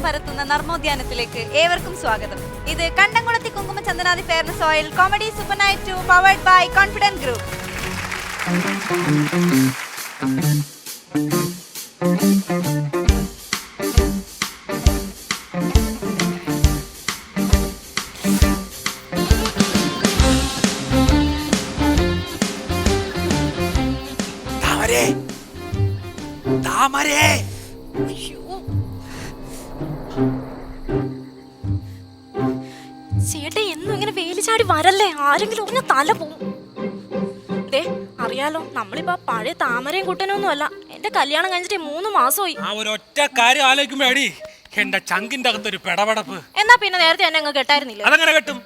പരത്തുന്ന നർമ്മോദ്യാനത്തിലേക്ക് ഏവർക്കും സ്വാഗതം. ഇത് Kandamkulathy Kunkuma Chandanadi fairness oil comedy super night 2 powered by confident group. ചേട്ടാ എന്നും ഇങ്ങനെ വേലി ചാടി വരല്ലേ, ആരെങ്കിലും ഒന്ന് തല പോവും. അറിയാലോ, നമ്മളിപ്പോ പഴയ താമരയും കുട്ടനൊന്നും അല്ല. എന്റെ കല്യാണം കഴിഞ്ഞിട്ട് 3 മാസമായി. ആ ഒരൊറ്റ കാര്യം ആലോചിക്കുമ്പോഴി എന്റെ ചങ്കിന്റെ അകത്തൊരു പെടപെടപ്പ്. എന്നാ പിന്നെ നേരത്തെ എന്നെ അങ്ങ് കെട്ടായിരുന്നില്ല? അതങ്ങനെ കെട്ടും.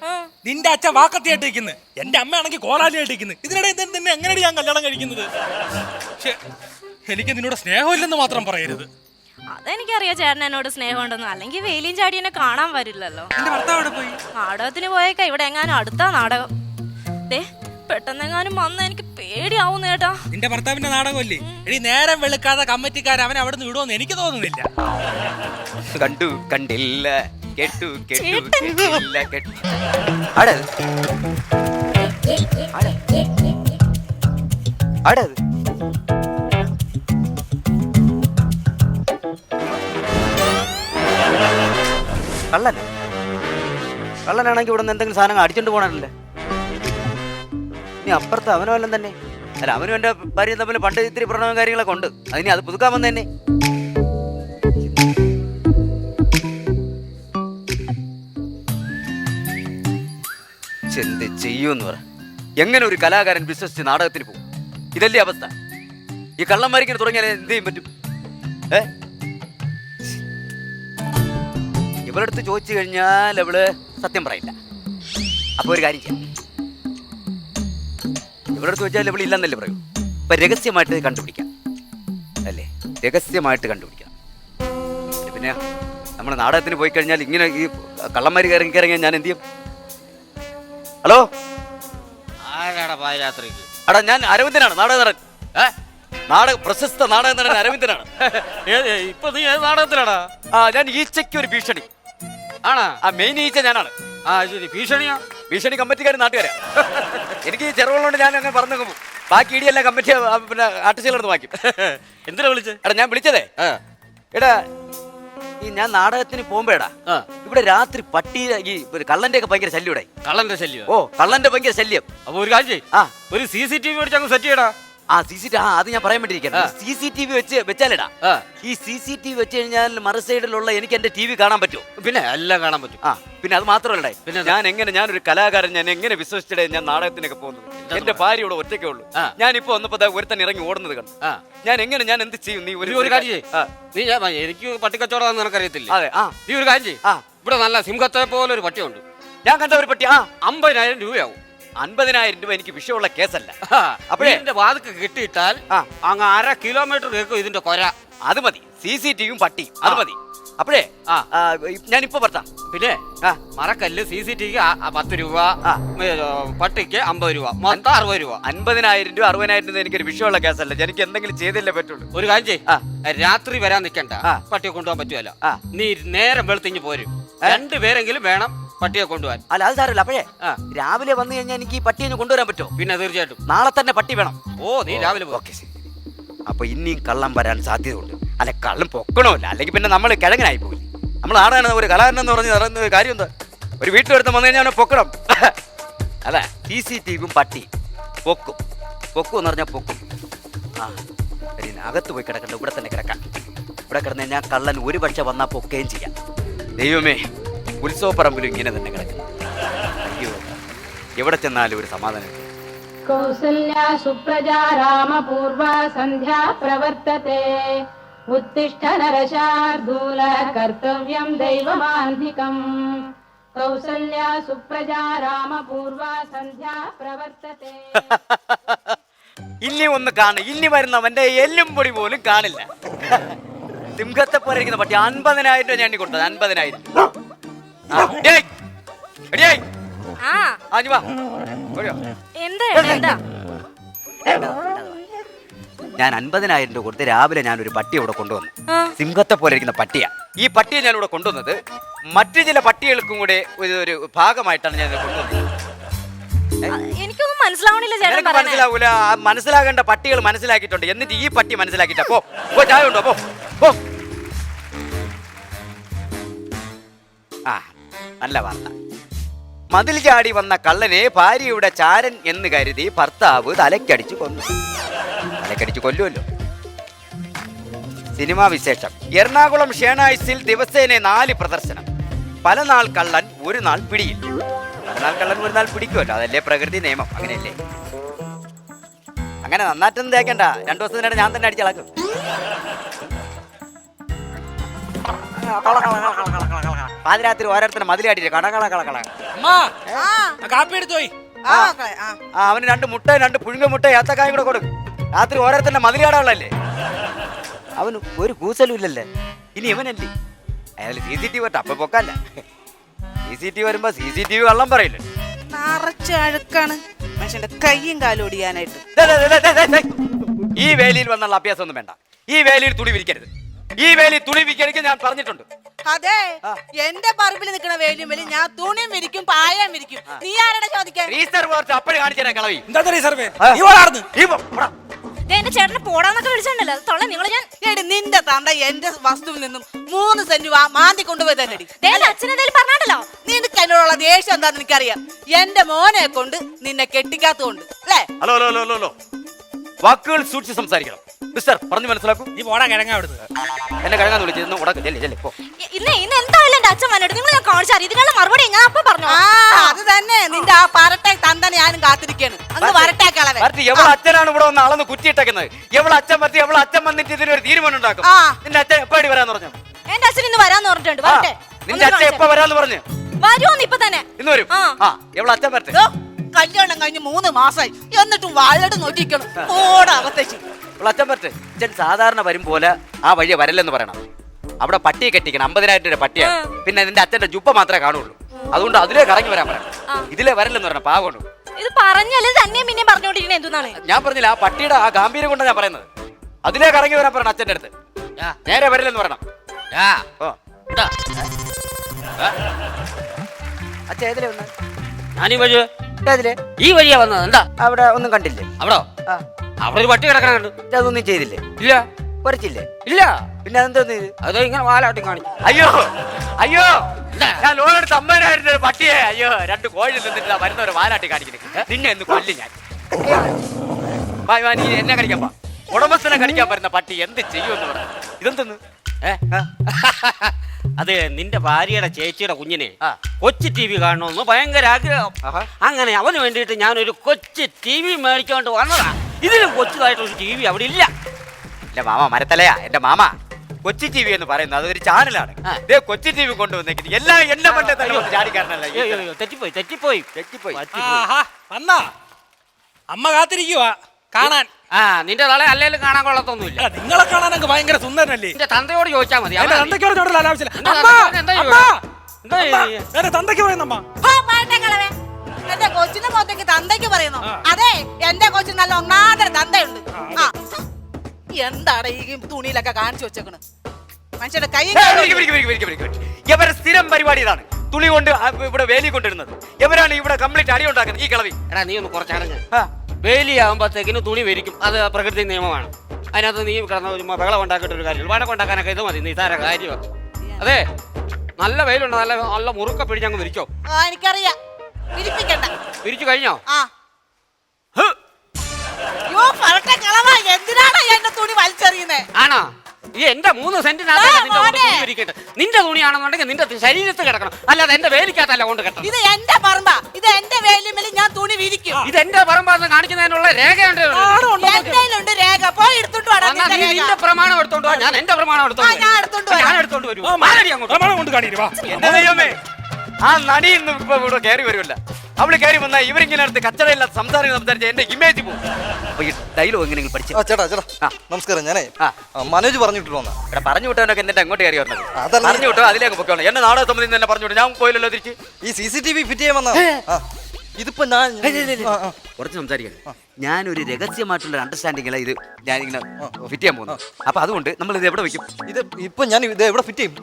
നിന്റെ അച്ഛൻ വാക്കത്തിയായിട്ടിരിക്കുന്നു, എന്റെ അമ്മയാണെങ്കിൽ കോലാലിയായിട്ടിരിക്കുന്നു. ഇതിനിടെ നിന്നെ എങ്ങനെയാണ് ഞാൻ കല്യാണം കഴിക്കുന്നത്? പക്ഷെ എനിക്ക് നിന്നോട് സ്നേഹമില്ലെന്ന് മാത്രം പറയരുത്. അതെനിക്കറിയാം ചേട്ടൻ എന്നോട് സ്നേഹമുണ്ടെന്ന്, അല്ലെങ്കിൽ വേലിയും ചാടി എന്നെ കാണാൻ വരില്ലല്ലോ. എന്റെ ഭർത്താവ് എവിടെ പോയി? നാടകത്തിന് പോയേക്കാ. ഇവിടെ എങ്ങാനും അടുത്താ നാടകം. പെട്ടെന്നെങ്ങാനും വന്ന എനിക്ക് പേടിയാവുന്ന ചേട്ടാ. നിന്റെ ഭർത്താവിന്റെ നാടകമല്ലേ? എടി നേരം വെളുക്കാതെ കമ്മിറ്റിക്കാർ അവൻ അവിടെ നിന്ന് വിടുമെന്ന് എനിക്ക് തോന്നുന്നില്ല. കണ്ടു കണ്ടില്ല, കേട്ടു കേട്ടില്ല, കേട്ടു. കള്ളനാണെങ്കിൽ ഇവിടെ നിന്ന് എന്തെങ്കിലും സാധനങ്ങൾ അടിച്ചോണ്ട് പോകണല്ലേ? ഇനി അപ്പുറത്ത് അവനോ എല്ലാം തന്നെ. അല്ല, അവനും എന്റെ ഭാര്യയും തമ്മിൽ പണ്ട് ഇത്തിരി പ്രണവും കാര്യങ്ങളൊക്കെ ഉണ്ട്. അതിന് അത് പുതുക്കാൻ വന്ന തന്നെ. എന്ത് ചെയ്യൂന്ന് പറ. എങ്ങനെ ഒരു കലാകാരൻ വിശ്വസിച്ച് നാടകത്തിന് പോകും? ഇതല്ലേ അവസ്ഥ. ഈ കള്ളന്മാരിങ്ങനെ തുടങ്ങിയാൽ എന്ത് ചെയ്യാൻ പറ്റും? ഇവളടുത്ത് ചോദിച്ചു കഴിഞ്ഞാൽ അവള് സത്യം പറയില്ല. അപ്പൊ ഒരു കാര്യം ചെയ്യാം, ഇവളടുത്ത് ചോദിച്ചാൽ ഇവള് ഇല്ലെന്നല്ലേ പറയൂ. ഇപ്പൊ രഹസ്യമായിട്ട് കണ്ടുപിടിക്കാം അല്ലേ? രഹസ്യമായിട്ട് കണ്ടുപിടിക്കാം. പിന്നെ നമ്മൾ നാടകത്തിന് പോയി കഴിഞ്ഞാൽ ഇങ്ങനെ ഈ കള്ളന്മാര് ഇറങ്ങിയാൽ ഞാൻ എന്ത് ചെയ്യും? ഹലോ, അടാ ഞാൻ അരവിന്ദനാണ്, നാടക നടൻ, പ്രശസ്ത നാടക നടൻ അരവിന്ദനാണ്. ഇപ്പൊ നീ ഏത് നാടകത്തിലാടാ? ഞാൻ ഈച്ചയ്ക്ക് ഒരു ഭീഷണി ആണാ. മെയിൻ ഈച്ച ഞാനാണ്. ശരി, ഭീഷണിയാ? ഭീഷണി കമ്മിറ്റിക്കാരും നാട്ടുകാരാ. എനിക്ക് ചെറുകളുണ്ട്, ഞാൻ അങ്ങനെ പറഞ്ഞു പോകും. ബാക്കി ഇടിയെല്ലാം കമ്മിറ്റി പിന്നെ ആർട്ടിസ്റ്റുകളെടുത്ത് വായിക്കും. എന്തിനാ വിളിച്ചത്? എടാ ഞാൻ വിളിച്ചതേ, എടാ ഈ ഞാൻ നാടകത്തിന് പോകുമ്പോടാ ഇവിടെ രാത്രി പട്ടി ഈ കള്ളന്റെ ഒക്കെ ഭയങ്കര ശല്യം. ഇവിടെ കള്ളന്റെ ശല്യം? ഓ, കള്ളന്റെ ഭയങ്കര ശല്യം. അപ്പൊ ഒരു കാര്യം ചെയ്യ്, ഒരു CCTV മേടിച്ച് അങ്ങ് സെറ്റ് ചെയ്യടാ. അത് ഞാൻ പറയാൻ വേണ്ടിയിരിക്കുന്നു. CCTV വെച്ചാലേടാ, ഈ CCTV വെച്ച് കഴിഞ്ഞാൽ മറു സൈഡിലുള്ള എനിക്ക് എന്റെ TV കാണാൻ പറ്റുമോ? പിന്നെ എല്ലാം കാണാൻ പറ്റും. പിന്നെ അത് മാത്രമല്ലേ, ഞാനൊരു കലാകാരൻ ഞാൻ എങ്ങനെ വിശ്വസിച്ചിടേ ഞാൻ നാടകത്തിനൊക്കെ പോകുന്നത്? എന്റെ ഭാര്യ ഇവിടെ ഒറ്റയ്ക്കേ ഉള്ളൂ. ഞാനിപ്പോ വന്നപ്പോ ഒരുത്തൻ ഇറങ്ങി ഓടുന്നത് കണ്ടു. ഞാൻ എന്ത് ചെയ്യും? നീ ഒരു കാര്യം ചെയ്യ്, എനിക്ക് പട്ടിക്കച്ചവടം നിനക്കറിയത്തില്ല. അതെ, നീ ഒരു കാര്യം ചെയ്യ്, ഇവിടെ നല്ല സിംഹത്തെ പോലെ ഒരു പട്ടിയുണ്ട്. ഞാൻ കണ്ട ഒരു പട്ടി 50,000 രൂപയാവും. 50,000 രൂപ എനിക്ക് വിഷയമുള്ള കേസല്ല. അപ്പോഴേ എന്റെ വാതിക്ക് കിട്ടിയിട്ടാൽ അങ്ങ് 1/2 കിലോമീറ്റർ കേൾക്കും ഇതിന്റെ കൊര. അത് മതി. CCTV പട്ടി അത് മതി. അപ്പോഴേ ഞാനിപ്പോ പറഞ്ഞ പിന്നെ മറക്കല്ല് CCTV 10 രൂപ, പട്ടിക്ക് 50 രൂപ, മൊത്തം 60 രൂപ. 50,000 രൂപ 60,000 രൂപ എനിക്കൊരു വിഷയമുള്ള കേസല്ല. എനിക്ക് എന്തെങ്കിലും ചെയ്തല്ലേ പറ്റുള്ളൂ. ഒരു കാര്യം ചെയ്യ്, രാത്രി വരാൻ നിൽക്കണ്ട, പട്ടിയെ കൊണ്ടുപോകാൻ പറ്റുമല്ലോ. നീ നേരം വെളുത്തിഞ്ഞ് പോരും. 2 പേരെങ്കിലും വേണം പട്ടിയെ കൊണ്ടുപോകാൻ. അല്ല അത് സാരമില്ല. അപ്പോഴേ രാവിലെ വന്നു കഴിഞ്ഞാൽ എനിക്ക് ഈ പട്ടിയെ കൊണ്ടുവരാൻ പറ്റുമോ? പിന്നെ തീർച്ചയായിട്ടും നാളെ തന്നെ പട്ടി വേണം. നീ രാവിലെ പോ. അപ്പൊ ഇനിയും കള്ളം വരാൻ സാധ്യതയുണ്ട്. അല്ല, കള്ളം പൊക്കണമല്ല, അല്ലെങ്കിൽ പിന്നെ നമ്മൾ കിഴങ്ങനായി പോയി. നമ്മൾ ആടാണ് ഒരു കലാകാരനെന്ന് പറഞ്ഞ് നടന്ന കാര്യം എന്താ? ഒരു വീട്ടിലെടുത്ത് വന്നു കഴിഞ്ഞാൽ പൊക്കണം. അല്ല, CCTV പട്ടി പൊക്കും എന്ന് പറഞ്ഞാൽ പൊക്കും. അകത്ത് പോയി കിടക്കണ്ട, ഇവിടെ തന്നെ കിടക്കാം. ഇവിടെ കിടന്നു കഴിഞ്ഞാൽ കള്ളൻ ഒരു പക്ഷെ വന്നാൽ പൊക്കുകയും ചെയ്യാം. ദൈവമേ, ഉത്സവപ്പറമ്പിലും ഇങ്ങനെ തന്നെ കിടക്കും. അയ്യോ, എവിടെ ചെന്നാലും ഒരു സമാധാനം. കൗസല്യാ സുപ്രജാ രാമപൂർവ സന്ധ്യാ പ്രവർത്തത്തെ ഉത്തിഷ്ഠ നരശാർദൂല കർത്തവ്യം ദൈവമാന്തികം. കൗസല്യാ സുപ്രജാ രാമപൂർവ സന്ധ്യാ പ്രവർത്തത്തെ. ഇനി ഒന്ന് കാണും, ഇനി വരുന്നവന്റെ എല്ലും പൊടി പോലും കാണില്ല. സിംഹത്തെ പോലെ ഇരിക്കുന്ന പട്ടി 50,000 രൂപ ഞാൻ കൊടുത്തത്. 50,000. ഞാൻ 50,000 രൂപ കൊടുത്ത് രാവിലെ ഞാനൊരു പട്ടി ഇവിടെ കൊണ്ടുവന്നു. ആ. സിംഹത്തെ പോലെ ഇരിക്കുന്ന പട്ടിയാ. ഈ പട്ടിയെ ഞാൻ ഇവിടെ കൊണ്ടുവന്നത് മറ്റു ചില പട്ടികൾക്കും കൂടെ ഒരു ഭാഗമായിട്ടാണ് ഞാൻ ഇത് കൊണ്ടുവന്നത്. എനിക്കൊന്നും മനസ്സിലാവണില്ല ചേട്ടൻ നിനക്ക് പറയണേ. മനസ്സിലാവൂല. മനസ്സിലാകേണ്ട പട്ടികൾ മനസ്സിലാക്കിയിട്ടുണ്ട്. എന്നിട്ട് ഈ പട്ടി മനസ്സിലാക്കിട്ടാ. പോ ചായ ഉണ്ടോ? പോ. ആ, നല്ല വാർത്ത. മതിൽ ചാടി വന്ന കള്ളനെ ഭാര്യയുടെ ചാരൻ എന്ന് കരുതി ഭർത്താവ് തലക്കടിച്ചു കൊന്നു. തലക്കടിച്ചു കൊല്ലുമല്ലോ. സിനിമാ വിശേഷം. എറണാകുളം ഷേണായ്സിൽ ദിവസേന 4 പ്രദർശനം. പല നാൾ കള്ളൻ ഒരു നാൾ പിടിയിൽ. പല നാൾ കള്ളൻ ഒരു നാൾ പിടിക്കുമല്ലോ. അതല്ലേ പ്രകൃതി നിയമം. അങ്ങനെയല്ലേ? അങ്ങനെ നന്നായിട്ടൊന്നും തേക്കണ്ട. 2 ദിവസത്തിനിടെ ഞാൻ തന്നെ അടിച്ചിളക്കും. പാതിരാത്രി ഓരോരുത്തരെ മതിലാടിയില്ല. കള അമ്മാ കാപ്പി എടുത്തോയി. അവന് 2 മുട്ട, 2 പുഴുങ്ങ മുട്ട, ഏത്തക്കായും കൂടെ കൊടുക്കും. രാത്രി ഓരോരുത്തരുടെ മതിലാടാളല്ലേ. അവന് ഒരു കൂസലും ഇല്ലല്ലേ. ഇനി ഇവനല്ലേ അയാൾ CCTV വരട്ടെ. അപ്പൊ പൊക്കല്ല. CCTV വരുമ്പോ CCTV കള്ളം പറയില്ലേ. നിറച്ച് അഴുക്കാണ് മനുഷ്യന്റെ കയ്യും കാലും ഒടിയാനായിട്ട്. ഈ വേലിയിൽ വന്നുള്ള അഭ്യാസം ഒന്നും വേണ്ട. ഈ വേലിയിൽ തുണി വിരിക്കരുത്. ഈ വേലി തുണി വിരിക്കരുത് ഞാൻ പറഞ്ഞിട്ടുണ്ട്. അതെ, എന്റെ പറമ്പിൽ നിൽക്കുന്ന വേലിയും വലി ഞാൻ തുണിയും വിരിക്കും, പായം വിരിക്കും. നീ ആരുടെ ചോദിക്കാൻ? അപ്പഴേ കാണിച്ചു കളവി. എന്താ റിസർവേ? എന്റെ ചേട്ടനെ പോടാന്നൊക്കെ വിളിച്ചിട്ടുണ്ടല്ലോ. തൊള്ള നിങ്ങള് ഞാൻ എടി നിന്റെ തണ്ട എന്റെ വസ്തുവിൽ നിന്നും 3 സെന്റ് മാന്തി കൊണ്ടുപോയി തന്നെ. അച്ഛനെന്തായാലും പറഞ്ഞാണ്ടല്ലോ. നിനക്ക് എന്നോടുള്ള ദേഷ്യം എന്താന്ന് എനിക്കറിയാം. എന്റെ മോനെ കൊണ്ട് നിന്നെ കെട്ടിക്കാത്തതുകൊണ്ട് അല്ലേ? ഹലോ വാക്കുകൾ സൂക്ഷിച്ച് സംസാരിക്കണം. മിസ്റ്റർ പറഞ്ഞു മനസ്സിലാക്കൂ. നീ പോടാ കിഴങ്ങ അവിടുന്ന്. എന്നെ കിഴങ്ങാന്ന് വിളിച്ചു ഉടക്ക്. പോ. ഇന്ന് എന്തായാലും എന്റെ അച്ഛൻ വന്നിട്ട് നിങ്ങൾ ഞാൻ കാണിച്ചാൽ ഇതിനുള്ള മറുപടി ഞാൻ അപ്പൊ പറഞ്ഞു. അത് തന്നെ നിന്റെ ആ പരട്ടെ തന്തനെ ഞാനും കാത്തിരിക്കാണ്. അങ്ങ് വരട്ടെ കളവൻ. എവളെ അച്ഛനാണ് ഇവിടെ വന്ന് അളന്ന് കുറ്റിയിട്ടേക്കുന്നത്. എവളെ അച്ഛൻ പറ്റി എവളെ അച്ഛൻ വന്നിട്ട് ഇതിനൊരു തീരുമാനം ഉണ്ടാക്കും. നിന്റെ അച്ഛൻ എപ്പോഴാടി വരാന്ന് പറഞ്ഞു? എന്റെ അച്ഛൻ ഇന്ന് വരാന്ന് പറഞ്ഞിട്ടുണ്ട്. വരട്ടെ. നിന്റെ അച്ഛൻ എപ്പോ വരാന്ന് പറഞ്ഞു? വരുമോന്ന് ഇപ്പൊ തന്നെ. ഇന്ന് വരും. എവളെ അച്ഛൻ വരട്ടെ. കല്യാണം കഴിഞ്ഞ് 3 മാസമായി എന്നിട്ടും വാഴട് നോക്കിക്കണം. ഓടാവത്തേച്ച് അച്ഛൻ പറ്റേ. അച്ഛൻ സാധാരണ വരും പോലെ ആ വഴിയെ വരല്ലെന്ന് പറയണം. അവിടെ പട്ടിയെ കെട്ടിക്കണം. 50,000 രൂപ പട്ടിയാണ്. പിന്നെ നിന്റെ അച്ഛന്റെ ജുപ്പ മാത്രമേ കാണുള്ളൂ. അതുകൊണ്ട് അതിലേ കറങ്ങി വരാൻ പറയണം. ഇതിലേ വരല്ലെന്ന് പറയണം. പാവമുണ്ട്. ഇത് പറഞ്ഞാല് തന്നെ പിന്നെ പറഞ്ഞോണ്ടിരിക്കുന്നത് എന്താണ്? ഞാൻ പറഞ്ഞില്ല, ആ പട്ടിയുടെ ആ ഗാംഭീര്യം കൊണ്ടാണ് ഞാൻ പറയുന്നത്. അതിലേ കറങ്ങി വരാൻ പറയണം അച്ഛൻ്റെ അടുത്ത്. നേരെ വരല്ലെന്ന് പറയണം. അച്ഛൻ ഏതിലേ വന്ന? ഞാനീ വഴി ഏതിലേ? ഈ വഴിയാ വന്നത്. എന്താ അവിടെ ഒന്നും കണ്ടില്ലേ? അവിടോ? അവിടെ ഒരു പട്ടി കിടക്കണ കണ്ടു. അതൊന്നും ചെയ്തില്ലേ? ഇല്ല. കുറച്ചില്ലേ? ഇല്ല. പിന്നെ അതെന്തോന്ന് ഇത്? അതോ ഇങ്ങനെ വാലാട്ടി കാണിച്ചു. അയ്യോ ഞാൻ ലോൺ എടുത്ത് 50,000 രൂപ പട്ടിയെ. അയ്യോ 2 കോഴി നിന്നിട്ട് വരുന്നവരെ വാലാട്ടി കാണിക്കുന്നത്. നിന്നെ എന്ന് കൊല്ലി ഞാൻ. നീ എന്നെ കടിക്കാൻ പാ. ഉടമസ്ഥനെ കടിക്കാൻ വരുന്ന പട്ടി എന്ത് ചെയ്യുമെന്ന് പറ. ഇതെന്തെന്ന്? അത് നിന്റെ ഭാര്യയുടെ ചേച്ചിയുടെ കുഞ്ഞിനെ കൊച്ചു TV കാണണമെന്ന് ഭയങ്കര ആഗ്രഹം. അങ്ങനെ അവന് വേണ്ടിയിട്ട് ഞാനൊരു കൊച്ചു TV മേടിച്ചോണ്ട് വന്നതാ. ഇതിലും കൊച്ചതായിട്ടൊരു TV അവിടെ ഇല്ല. എന്റെ മാമ മരത്തലയാ. എന്റെ മാമ കൊച്ചി TV എന്ന് പറയുന്നത് അതൊരു ചാനലാണ്. കൊച്ചി TV കൊണ്ടുവന്നേക്കുന്നത് എല്ലാം എന്നെ പണ്ടേ ചാടിക്കാരനല്ല. തെറ്റിപ്പോയി. വന്നാ അമ്മ കാത്തിരിക്കുവാ കാണാൻ. നിന്റെ തല അല്ലേലും കാണാൻ കൊള്ളത്തൊന്നുമില്ല. നിങ്ങളെ കാണാൻ അങ്ങ് ഭയങ്കര സുന്ദരനല്ലേ. നിന്റെ തന്തയോട് ചോദിച്ചാൽ മതി. തന്തയ്ക്കോട് ചോദിച്ചില്ല ആവശ്യമില്ല. തന്തയ്ക്ക് പറയുന്നമ്മ. എന്റെ കൊച്ചിന്റെ മുഖത്തേക്ക് തന്തയ്ക്ക് പറയുന്നു. അതെ, എന്റെ കൊച്ചിന് നല്ല ഒന്നാന്തര തന്തയുണ്ട്. എന്താണ് ഈ തുണിയിലൊക്കെ കാണിച്ചു വെച്ചേക്കണ്? മനുഷ്യന്റെ കൈ ഇവരെ സ്ഥിരം പരിപാടി ഇതാണ്. തുണി കൊണ്ട് ഇവിടെ വേലി കൊണ്ടിരുന്നത്. ഇവരാണ് ഇവിടെ കംപ്ലീറ്റ് അടി ഉണ്ടാക്കുന്നത്. ഈ കളവി. എടാ നീ ഒന്ന് കുറച്ചടങ്ങ്. വേലിയാകുമ്പോഴത്തേക്കിന് തുണി വരിക്കും. അത് പ്രകൃതി നിയമമാണ്. അതിനകത്ത് നീ കിടന്ന ഒരു ബഹളം ഉണ്ടാക്കിയിട്ട് ഒരു കാര്യം. വടക്കം ഉണ്ടാക്കാനൊക്കെ ഇത് മതി. നിസാര കാര്യമാണ്. അതെ, നല്ല വെയിലുണ്ട്. നല്ല മുറുക്ക പിടിച്ചങ്ങ് വിരിച്ചോ. എനിക്കറിയാം. വിരിപ്പിക്കണ്ട. വിരിച്ചു കഴിഞ്ഞോ? എന്തിനാണ് എന്റെ തുണി വലിച്ചെറിയുന്നേ? ആണോ? ഈ എന്റെ 3 സെന്റിനകത്ത് നിന്റെ തുണിയാണെന്നുണ്ടെങ്കിൽ നിന്റെ ശരീരത്ത് കിടക്കണം. അല്ലാതെ എന്റെ വേലിക്കകത്തല്ല കൊണ്ട് കിടക്കണം. ഇത് എന്റെ പറമ്പാ. ഇത് എന്റെ വേലിമേൽ ഞാൻ തുണി വിരിക്കും. ഇത് എന്റെ പറമ്പാന്ന് കാണിക്കുന്നതിനുള്ള രേഖയുണ്ട്. എന്റെയിലുണ്ട് രേഖ. പോയി എടുത്തോണ്ട് വാ. നിന്റെ പ്രമാണം എടുത്തോണ്ട് വാ. ഞാൻ എന്റെ പ്രമാണം എടുത്തോണ്ട് വരും. ആ നടി ഇന്ന് ഇപ്പൊ ഇവിടെ കയറി വരുമല്ല. അവള് കയറി വന്നാൽ ഇവരിങ്ങനെ അടുത്ത് കച്ചടയില്ലാത്ത സംസാരിച്ച എന്റെ ഇമേജ് പോകും. അപ്പൊ ഈ ഡയലോഗ് എങ്ങനെയെങ്കിലും പഠിച്ചു. ചേട്ടാ നമസ്കാരം. ഞാനേ മനോജ് പറഞ്ഞിട്ട് വന്നാ. ഇവിടെ പറഞ്ഞു വിട്ടവനൊക്കെ എന്നിട്ട് അങ്ങോട്ട് കയറി വന്നത്. പറഞ്ഞു വിട്ടോ അതിലേക്ക് പൊക്കോളാം. എന്നെ നാടക സമിതി തന്നെ പറഞ്ഞു വിട്ടു. ഞാൻ പോയില്ലല്ലോ തിരിച്ച്. ഈ CCTV ഫിറ്റ് ചെയ്യാൻ വന്നാ. ഇതിപ്പോ ഞാൻ കുറച്ച് സംസാരിക്കാം. ഞാനൊരു രഹസ്യമായിട്ടുള്ള അണ്ടർസ്റ്റാൻഡിംഗ് ഇത് ഞാനിങ്ങനെ ഫിറ്റ് ചെയ്യാൻ പോകുന്നു. അപ്പൊ അതുകൊണ്ട് നമ്മൾ ഇത് എവിടെ വെക്കും? ഇത് ഇപ്പൊ ഞാൻ ഇത് എവിടെ ഫിറ്റ് ചെയ്യും?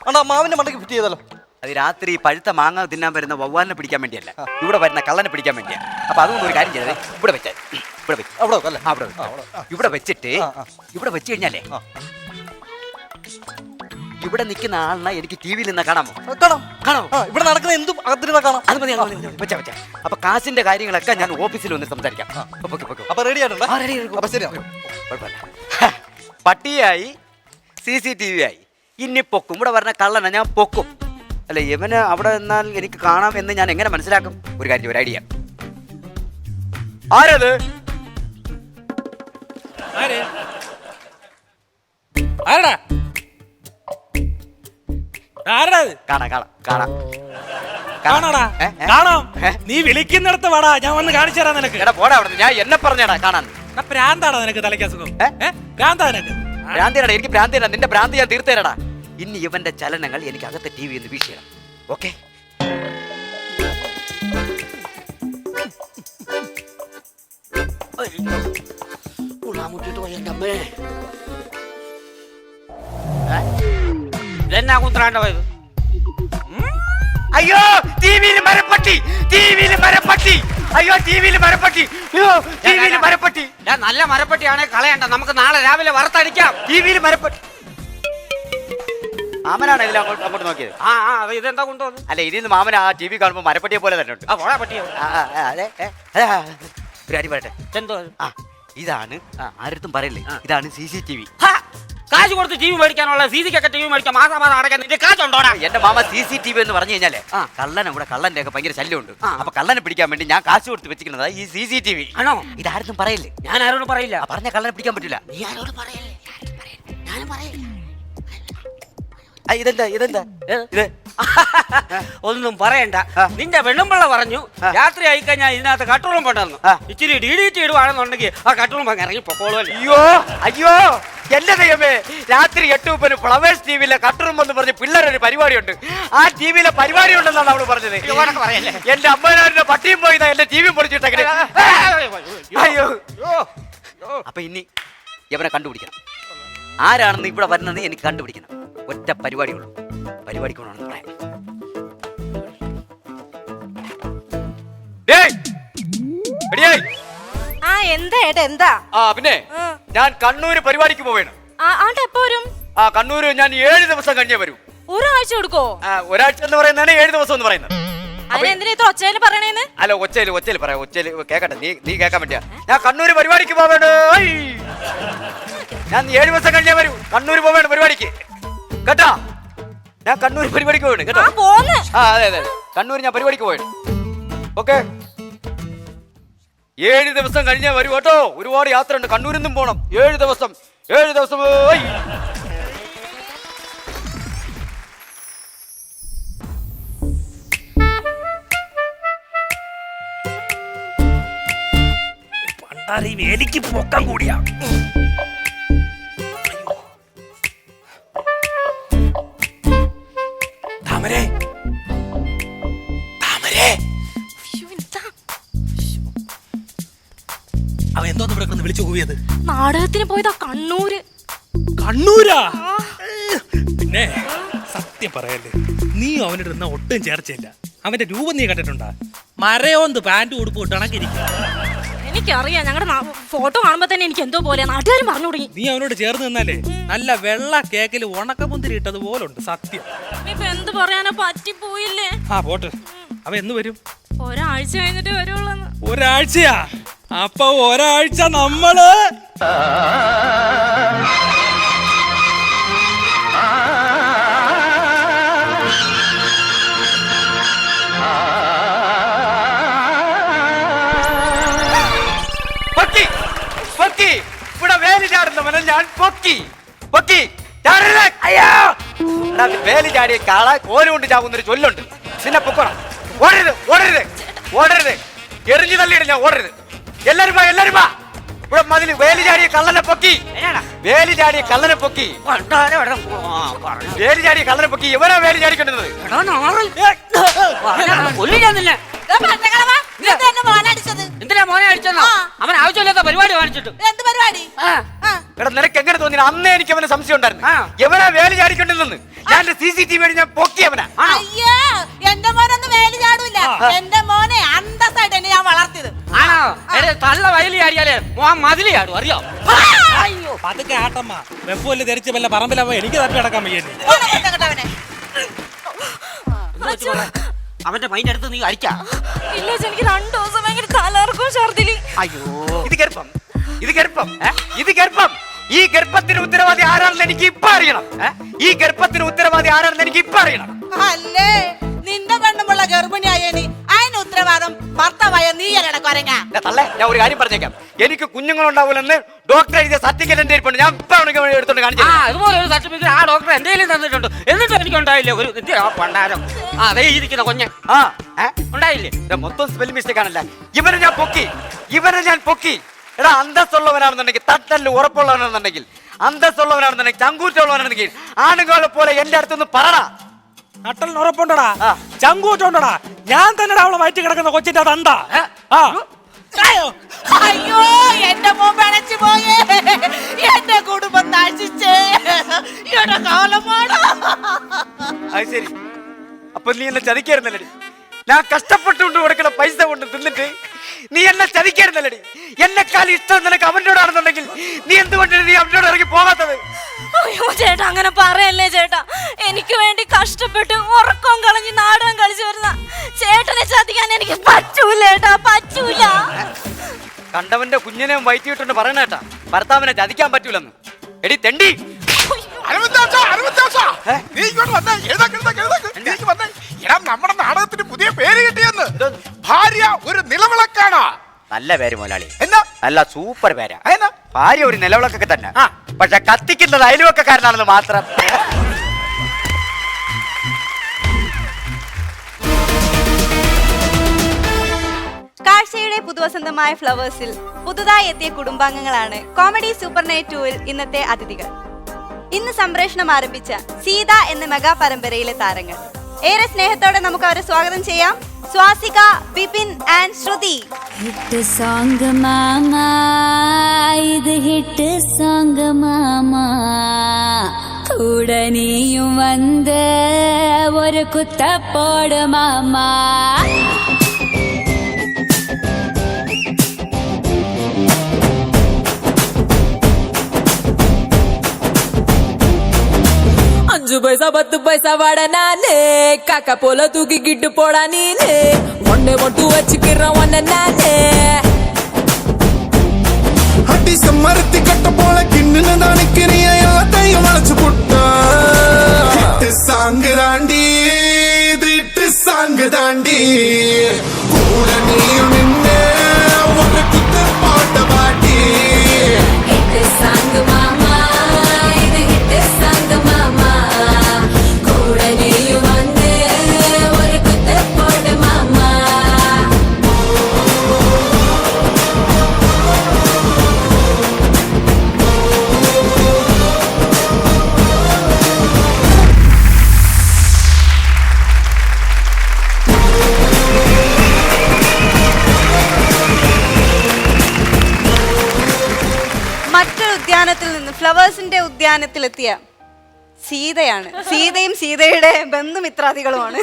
അണ്ണാ മാവിന്റെ മണ്ടയ്ക്ക് ഫിറ്റ് ചെയ്താലോ? അത് രാത്രി പഴുത്ത മാങ്ങ തിന്നാൻ വരുന്ന വവ്വാലിനെ പിടിക്കാൻ വേണ്ടിയല്ല, ഇവിടെ വരുന്ന കള്ളനെ പിടിക്കാൻ വേണ്ടിയാ. അപ്പൊ അതുകൊണ്ട് ഒരു കാര്യം ചെയ്തേ, ഇവിടെ വെച്ചാൽ ഇവിടെ വെക്കും. അവിടെ വെക്കാം അല്ലേ? ഇവിടെ വെച്ചിട്ട് ഇവിടെ വെച്ച് കഴിഞ്ഞാലേ ഇവിടെ നിൽക്കുന്ന ആളിനെ എനിക്ക് ടി വിയിൽ നിന്ന് കാണാമോ? കാണാമോ? ഇവിടെ നടക്കുന്ന എന്തും അകത്തിരുന്ന കാണാം. അത് മതി. വെച്ചാ അപ്പൊ കാശിന്റെ കാര്യങ്ങളൊക്കെ ഞാൻ ഓഫീസിൽ വന്ന് സംസാരിക്കാം. അപ്പൊ റെഡി ആയിട്ടുണ്ട്. അപ്പൊ ശരി. പട്ടിയായി CCTV ആയി. ഇനി പൊക്കും. ഇവിടെ പറഞ്ഞ കള്ളനെ ഞാൻ പൊക്കും. അല്ല ഇവന് അവിടെ നിന്നാൽ എനിക്ക് കാണാം എന്ന് ഞാൻ എങ്ങനെ മനസ്സിലാക്കും? ഒരു കാര്യം, ഒരു ഐഡിയ. ആരത്? ആരടാ? ആരടാ അത്? കാണാടാ, കാണാം. നീ വിളിക്കുന്നിടത്ത് വാടാ, ഞാൻ വന്ന് കാണിച്ചു തരാം നിനക്ക്. എടാ പോടാ അവിടെ. ഞാൻ എന്നെ പറഞ്ഞടാ കാണാൻ. പ്രാന്താടാ നിനക്ക്? തലയ്ക്ക് അസുഖം? പ്രാന്താ നിനക്ക്? ഭ്രാന്തിയടാ, എനിക്ക് ഭ്രാന്തിയല്ല. നിന്റെ ഭ്രാന്തി ഞാൻ തീർത്തേരടാ. ഇനി ഇവന്റെ ചലനങ്ങൾ എനിക്ക് അകത്തെ TV ഒന്ന് വീക്ഷിക്കണം. ഓക്കെ? എന്നാ കുന്ത്രാണ്ട പോയത്? അയ്യോ ടിവിയിൽ മരപ്പട്ടി, ടിവിയിൽ മരപ്പട്ടി, അയ്യോ ടിവിയിൽ മരപ്പട്ടി, അയ്യോ ടിവിയിൽ മരപ്പട്ടി. നല്ല മരപ്പട്ടിയാണെ കളയണ്ട, നമുക്ക് നാളെ രാവിലെ വറുത്തടിക്കാം. ടിവിയിൽ മരപ്പട്ടി. മാമനാണ് ഇതിൽ അങ്ങോട്ട് നോക്കിയത്. ഇതെന്താ കൊണ്ടുവന്നു? അല്ല ഇതിൽ നിന്ന് മാമൻ ആ TV കാണുമ്പോൾ മരപ്പട്ടിയെ പോലെ തന്നെ ഉണ്ട്. പോടാ പട്ടിയോ. ഒരു അടി പറയട്ടെ. എന്തോ ഇതാണ്, ആരടുത്തും പറയില്ലേ, ഇതാണ് CCTV. കാശ് കൊടുത്ത് TV മേടിക്കാനുള്ള CCക്കൊക്കെ TV മേടിക്കാം. മാസം അടയ്ക്കാൻ നിന്റെ കാശുണ്ടോടാ? എന്റെ മാമ CCTV എന്ന് പറഞ്ഞു കഴിഞ്ഞാലേ കള്ളനെ ഇവിടെ കള്ളന്റെ ഒക്കെ ഭയങ്കര ശല്യമുണ്ട്. അപ്പൊ കള്ളനെ പിടിക്കാൻ വേണ്ടി ഞാൻ കാശ് കൊടുത്ത് വെച്ചിരിക്കുന്നത് ഈ CCTV ആണോ? ഇതാരും പറയില്ലേ? ഞാൻ ആരോടും പറയില്ല. പറഞ്ഞ കള്ളനെ പിടിക്കാൻ പറ്റില്ല. നീ ആരോട് പറയല്ലേ? ഞാനും പറയില്ല. ഇതെന്താ ഇത് ഒന്നും പറയണ്ട. നിന്റെ വെണ്ണുമ്പിള്ള പറഞ്ഞു രാത്രി ആയിക്കഴിഞ്ഞാൽ ഇതിനകത്ത് കട്ടുറും പെട്ടെന്ന് ഇച്ചിരി ഡിലീറ്റ് ഇടുവാണെന്നുണ്ടെങ്കിൽ ആ കട്ടുറും ഇറങ്ങി പൊക്കോളുമല്ലോ. അയ്യോ എന്റെ ദൈവമേ, രാത്രി 8:30 ഫ്ലവേഴ്സ് TVയിലെ കട്ടുറും എന്ന് പറഞ്ഞ് പിള്ളേരൊരു പരിപാടിയുണ്ട്. ആ TVയിലെ പരിപാടി ഉണ്ടെന്നാണ് അവള് പറഞ്ഞത്. പറയല്ലേ? എന്റെ അമ്മനാരുടെ പട്ടിയും പോയിതാ എന്റെ TV പൊടിച്ചിട്ടെങ്ങനെ. അയ്യോ അപ്പൊ ഇനി ഇവനെ കണ്ടുപിടിക്കണം. ആരാണെന്ന് ഇവിടെ വരുന്നത് എനിക്ക് കണ്ടുപിടിക്കണം. ഒറ്റ പരിപാടിയുള്ളൂ. പരിപാടിക്കൊണ്ടാണെന്ന് പറയാം. എന്താ ഏട്ടാ? എന്താ? പിന്നെ ഞാൻ കണ്ണൂര് പരിപാടിക്ക് പോവേണം. എപ്പോ വരും? കണ്ണൂര് ഞാൻ 7 ദിവസം കഴിഞ്ഞേ വരൂ. ഒരാഴ്ച കൊടുക്കോ? ഒരാഴ്ച എന്ന് പറയുന്നതാണ് 7 ദിവസം എന്ന് പറയുന്നത്. അതിനെന്തിനാ ഇത്ര ഒച്ചയില് പറയണേന്ന്? അല്ല ഒച്ചയില് പറയാം. ഒച്ചയില് കേക്കട്ടെ. നീ കേക്കാൻ പറ്റിയ ഞാൻ കണ്ണൂര് പരിപാടിക്ക് പോവേണ്ട. ഞാൻ 7 ദിവസം കഴിഞ്ഞേ വരൂ. കണ്ണൂര് പോവേണ്ട പരിപാടിക്ക് കേട്ടാ. ഞാൻ കണ്ണൂർ പരിപാടിക്ക് പോയിട്ട് കേട്ടോ. അതെ കണ്ണൂർ ഞാൻ പരിപാടിക്ക് പോയിട്ട്. ഓക്കെ 7 ദിവസം കഴിഞ്ഞേ വരൂ കേട്ടോ. ഒരുപാട് യാത്ര ഉണ്ട്. കണ്ണൂരിൽ നിന്നും പോണം. 7 ദിവസം പണ്ടാരി വേലിക്ക് പൊക്കം കൂടിയാ. അവൻ എന്തോന്ന് ഇവിടെ കിടന്ന് വിളിച്ചു കൂവിയത്? നാടകത്തിന് പോയതാ കണ്ണൂര്. കണ്ണൂരാ? പിന്നെ സത്യം പറയല്ലേ, നീ അവൻ്റെ അടുത്ത് ഒട്ടും ചേർച്ചയില്ല. അവന്റെ രൂപം നീ കണ്ടിട്ടുണ്ടാ? മരയോന്ത് പാന്റ് ഉടുപ്പ് ഇട്ടണക്കിരിക്കും. എനിക്കറിയാം, ഞങ്ങളുടെ ഫോട്ടോ കാണുമ്പോ തന്നെ എനിക്ക് എന്തോ പോലെ നാട്ടുകാരും പറഞ്ഞു തുടങ്ങി. നീ അവനോട് ചേർന്ന് നിന്നാലേ നല്ല വെള്ള കേക്കിൽ ഉണക്കമുന്തിരി ഇട്ടത് പോലുണ്ട്. സത്യം. ഇപ്പൊ എന്ത് പറയാനോ, പറ്റിപ്പോയില്ലേ. പോട്ടെ. അവൻ എന്ന് വരും? ഒരാഴ്ച കഴിഞ്ഞിട്ട് വരുള്ളൂ. ഒരാഴ്ചയാ? അപ്പൊ ഒരാഴ്ച നമ്മള് ഇവിടെ വേലി ചാടുന്നവനെ ഞാൻ പൊക്കി വേലി ചാടിയ കാള കോലുകൊണ്ട് ചാവുന്നൊരു ചൊല്ലുണ്ട്. പിന്നെ പൊക്കണം. ഓടരുത് എറിഞ്ഞു തള്ളിയിട്ട് ഞാൻ ഓടരുത്. എല്ലാരും വാ ഇവിടെ മതില് വേലി ചാടിയ കള്ളനെ പൊക്കി. വേലി ചാടിയ കള്ളനെ പൊക്കി. വേലി ചാടിയ കള്ളനെ പൊക്കി. ഇവനാ വേലി ചാടിക്കൊണ്ടിരുന്നത്. എന്തിനാ മോനെ അടിച്ചെന്നോ? അവൻ ആവശ്യമില്ലാത്ത പരിപാടി കാണിച്ചിട്ട്. എന്ത് പരിപാടി? എടാ നിനക്ക് എങ്ങനെ തോന്നി? അന്നേ എനിക്ക് അവന് സംശയം ഉണ്ടായിരുന്നു. എവനാ വേലി ചാടിക്കൊണ്ടിരുന്നത്? ഞാൻ CCTV ഞാൻ പൊക്കി അവനാ. അയ്യോ എന്റെ മോനൊന്നും വേലി ചാടൂല. എന്റെ മോനെ അന്തസ്സായിട്ട് എന്നെ ഞാൻ വളർത്തിയത്. ആണോ? തള്ള വയലി ആടിയാലേ മോൻ മതിലി ആടും അറിയോ? അയ്യോ അതൊക്കെ ആട്ടമ്മ വെപ്പുവല്ല ധരിച്ച് വല്ല പറമ്പിലാവുമ്പോ എനിക്ക് തപ്പി അടക്കാൻ വയ്യേ. അവന്റെ മൈൻഡ് അടുത്ത് നീ അടിക്കാ. ഇല്ല എനിക്ക് 2 ദിവസം ഭയങ്കര തലകറക്കവും ഛർദിലി. അയ്യോ ഇത് ഗർഭം, ഇത് ഗർഭം, ഇത് ഗർഭം. ഈ ഗർഭത്തിന് ഉത്തരവാദി ആരാണെന്ന് എനിക്ക് ഇപ്പൊ അറിയണം. ഈ ഗർഭത്തിന് ഉത്തരവാദി ആരാണെന്ന് എനിക്ക് ഇപ്പൊ അറിയണം. അല്ലേ നിന്റെ പെണ്ണുമുള്ള ഗർഭിണിയായനി അതിന് ഉത്തരവാദം ഭർത്താവായ നീ അല്ലട കൊരങ്ങ. തള്ളേ ഞാൻ ഒരു കാര്യം പറഞ്ഞേക്കാം. എനിക്ക് കുഞ്ഞുങ്ങളുണ്ടാവില്ലെന്ന് ഡോക്ടർ എഴുതിയ സർട്ടിഫിക്കറ്റ് എന്റെ ഇരിപ്പുണ്ട്. ഞാൻ ഇപ്പൊ എടുത്തോണ്ട് കാണിച്ചു. അതുപോലെ ഒരു സർട്ടിഫിക്കറ്റ് ആ ഡോക്ടർ എന്തെങ്കിലും തന്നിട്ടുണ്ട്. എന്നിട്ട് എനിക്ക് ഉണ്ടായില്ലേ ഒരു പണ്ടാരം. അതേ ഇരിക്കുന്ന കൊഞ്ഞ ഉണ്ടായില്ലേ? മൊത്തം സ്പെല്ലിംഗ് മിസ്റ്റേക്ക് ആണല്ല. ഇവനെ ഞാൻ പൊക്കി, ഇവനെ ഞാൻ പൊക്കി. എടാ അന്തസ്സുള്ളവനാണെന്നുണ്ടെങ്കിൽ, തട്ടല് ഉറപ്പുള്ളവനാണെന്നുണ്ടെങ്കിൽ, അന്തസ്സുള്ളവനാണെന്നുണ്ടെങ്കിൽ, ചങ്കൂറ്റുള്ളവനാണെന്നുണ്ടെങ്കിൽ ആണുങ്ങളെ പോലെ എന്റെ അടുത്തൊന്ന് പറടാ. നട്ടലിന് ഉറപ്പുണ്ടടാ, ചങ്കൂറ്റുണ്ടടാ. ഞാൻ തന്നെ അവളെ വയറ്റി കിടക്കുന്ന കൊച്ചിന്റെ തന്താ. അയ്യോ എന്റെ മോൻ പിഴച്ചു പോയേ, എന്റെ കുടുംബം നശിച്ചേ, എന്റെ കാലമാടാ. അത് ശരി, അപ്പൊ നീ എന്നെ ചതിക്കായിരുന്നല്ലടി. ഞാൻ കഷ്ടപ്പെട്ടുകൊണ്ട് കൊടുക്കണ പൈസ കൊണ്ട് തിന്നിട്ട് നീ എന്നെ ചതിക്കായിരുന്നല്ലടി. എന്നെക്കാൾ ഇഷ്ടം നിനക്ക് അവനോടാണെന്നുണ്ടെങ്കിൽ നീ എന്തുകൊണ്ട് നീ അവനോട് ഇറങ്ങി പോകാത്തത്? അയ്യോ ചേട്ടാ അങ്ങനെ പറയല്ലേ ചേട്ടാ. എനിക്ക് വേണ്ടി കഷ്ടപ്പെട്ട് ഉറക്കം കളഞ്ഞ് നാടകം കളിച്ചു വരുന്ന ചേട്ടനെ ചതിക്കാൻ എനിക്ക് പറ്റൂല ചേട്ടാ, പറ്റൂല. കണ്ടവന്റെ കുഞ്ഞിനെ വയറ്റിയിട്ടുണ്ട് പറയണേട്ടാ ഭർത്താവിനെ ചതിക്കാൻ പറ്റൂലെന്ന്. എടി തെണ്ടി, നമ്മുടെ നാടകത്തിന് പുതിയ പേര് കിട്ടിയെന്ന്. ഭാര്യ ഒരു നിലവിളക്കാണ്. നല്ല പേര് മുതലാളി. എന്നാ നല്ല സൂപ്പർ പേരാ. ഭാര്യ ഒരു നിലവിളക്കൊക്കെ തന്നെ, പക്ഷെ കത്തിക്കുന്നത് അയൽവക്കക്കാരനാണെന്ന് മാത്രം. കാഴ്ചയുടെ പുതുവസന്തമായ ഫ്ലവേഴ്സിൽ പുതുതായി എത്തിയ കുടുംബാംഗങ്ങളാണ് കോമഡി സൂപ്പർ നൈറ്റ് 2-ൽ ഇന്നത്തെ അതിഥികൾ. ഇന്ന് സംപ്രേഷണം ആരംഭിച്ച സീത എന്ന മെഗാ പരമ്പരയിലെ താരങ്ങൾ. ഏറെ സ്നേഹത്തോടെ നമുക്ക് അവരെ സ്വാഗതം ചെയ്യാം. Swasika, Bipin and Shruthi. Hit song മാമാ, ഇത് ഹിറ്റ് സോങ് മാമാ, കൂടെ നീയും വന്ന് ഒരു കുത്തപ്പോട് മാമാ. அஞ்சு பைசா 10 பைசா வாட நானே, காக்கா போல தூக்கிக்கிட்டு போடா நீனே, ஒன்னே மட்டும் வச்சுக்கிறேன் ஒன்ன நானே. அடி சம்மரத்தி கட்ட போல கிண்ணுன்னு தான் நிக்கிறிய எல்லாத்தையும் வளைச்சு புட்டா. சாங்கு தாண்டி திட்டு சாங்கு தாண்டி கூட நீயும் நின்று ஒரு குத்த பாட்ட பாட்டி. ஹிட் சாங் மாமா, இது ஹிட் சாங் மாமா, கூட நீயும் வந்து ஒரு குத்தப்போடு மாமா. മറ്റൊരു ഉദ്യാനത്തിൽ നിന്ന് ഫ്ലവേഴ്സിന്റെ ഉദ്യാനത്തിലെത്തിയ സീതയാണ്. സീതയും സീതയുടെ ബന്ധുമിത്രാദികളുമാണ്.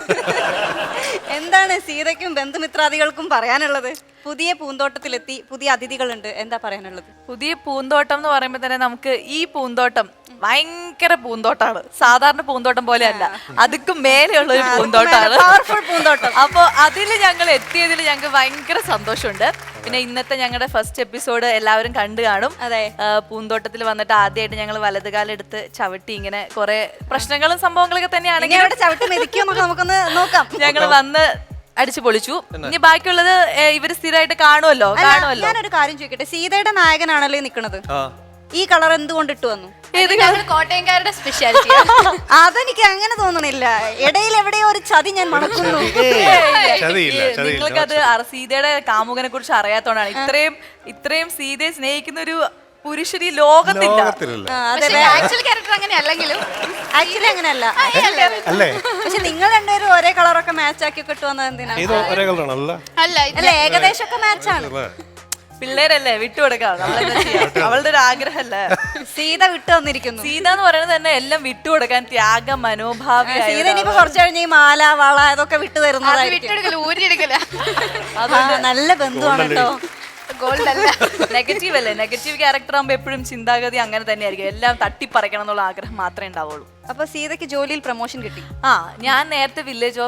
എന്താണ് സീതയ്ക്കും ബന്ധുമിത്രാദികൾക്കും പറയാനുള്ളത്? പുതിയ പൂന്തോട്ടത്തിലെത്തി, പുതിയ അതിഥികളുണ്ട്, എന്താ പറയാനുള്ളത്? പുതിയ പൂന്തോട്ടം എന്ന് പറയുമ്പോൾ തന്നെ നമുക്ക് ഈ പൂന്തോട്ടം ഭയങ്കര പൂന്തോട്ടാണ്. സാധാരണ പൂന്തോട്ടം പോലെയല്ല, അതുക്കും മേലെയുള്ള ഒരു പൂന്തോട്ടാണ്. പവർഫുൾ പൂന്തോട്ടം. അപ്പോൾ അതിൽ ഞങ്ങൾ എത്തിയതിൽ ഞങ്ങൾക്ക് ഭയങ്കര സന്തോഷമുണ്ട്. പിന്നെ ഇന്നത്തെ ഞങ്ങളുടെ ഫസ്റ്റ് എപ്പിസോഡ് എല്ലാവരും കണ്ടു കാണും. അതെ, പൂന്തോട്ടത്തിൽ വന്നിട്ട് ആദ്യമായിട്ട് ഞങ്ങൾ വലതുകാലെടുത്ത് ചവിട്ടി ഇങ്ങനെ കുറെ പ്രശ്നങ്ങളും സംഭവങ്ങളൊക്കെ തന്നെയാണെങ്കിൽ ചവിട്ടി മെതിക്കുമെന്നൊക്കെ നമുക്കൊന്ന് നോക്കാം. ഞങ്ങൾ വന്ന് അടിച്ചു പൊളിച്ചു. ഇനി ബാക്കിയുള്ളത് ഇവര് സ്ഥിരമായിട്ട് കാണുമല്ലോ. ഞാനൊരു കാര്യം ചോദിക്കട്ടെ, സീതയുടെ നായകനാണല്ലോ നിൽക്കുന്നത്. ഈ കളർ എന്തുകൊണ്ട് ഇട്ടു വന്നു? കോട്ടയംകാരുടെ സ്പെഷ്യാലിറ്റി. അതെനിക്ക് അങ്ങനെ തോന്നണില്ല. ഇടയിൽ എവിടെയോ ഒരു ചതി ഞാൻ മണക്കുന്നു. നിങ്ങൾക്കത് സീതയുടെ കാമുകനെ കുറിച്ച് അറിയാത്തോണ്ടാണ്. ഇത്രയും സീതയെ സ്നേഹിക്കുന്ന ഒരു പുരുഷൻ ഈ ലോകത്തില്ല. ആക്ച്വൽ ക്യാരക്ടർ അങ്ങനെ അല്ലെങ്കിലും ആക്ച്വലി അങ്ങനെയല്ല. പക്ഷെ നിങ്ങൾ രണ്ടുപേരും ഒരേ കളറൊക്കെ മാച്ച് ആക്കി ഇട്ടു വന്നത് എന്തിനാ? അല്ല, ഏകദേശം ഒക്കെ മാച്ചാണ്. പിള്ളേരല്ലേ, വിട്ടുകൊടുക്കാം. അവളുടെ ഒരു ആഗ്രഹമല്ലേ. സീത വിട്ടു വന്നിരിക്കുന്നു. സീത എന്ന് പറയുന്നത് തന്നെ എല്ലാം വിട്ടുകൊടുക്കാൻ ത്യാഗ മനോഭാവി. സീത ഇനിയിപ്പോ കുറച്ചു കഴിഞ്ഞ് ഈ മാല വള അതൊക്കെ വിട്ടു തരുന്നതായിരിക്കും. നല്ല ബന്ധുവാണ് കേട്ടോ. നെഗറ്റീവ് അല്ലേ, നെഗറ്റീവ് ക്യാരക്ടർ ആകുമ്പോ എപ്പോഴും ചിന്താഗതി അങ്ങനെ തന്നെയായിരിക്കും. എല്ലാം തട്ടിപ്പറിക്കണം എന്നുള്ള ആഗ്രഹം മാത്രമേ ഉണ്ടാവുള്ളൂ. അപ്പൊ സീതയ്ക്ക് ജോലിയിൽ പ്രൊമോഷൻ കിട്ടി? ഞാൻ നേരത്തെ വില്ലേജ്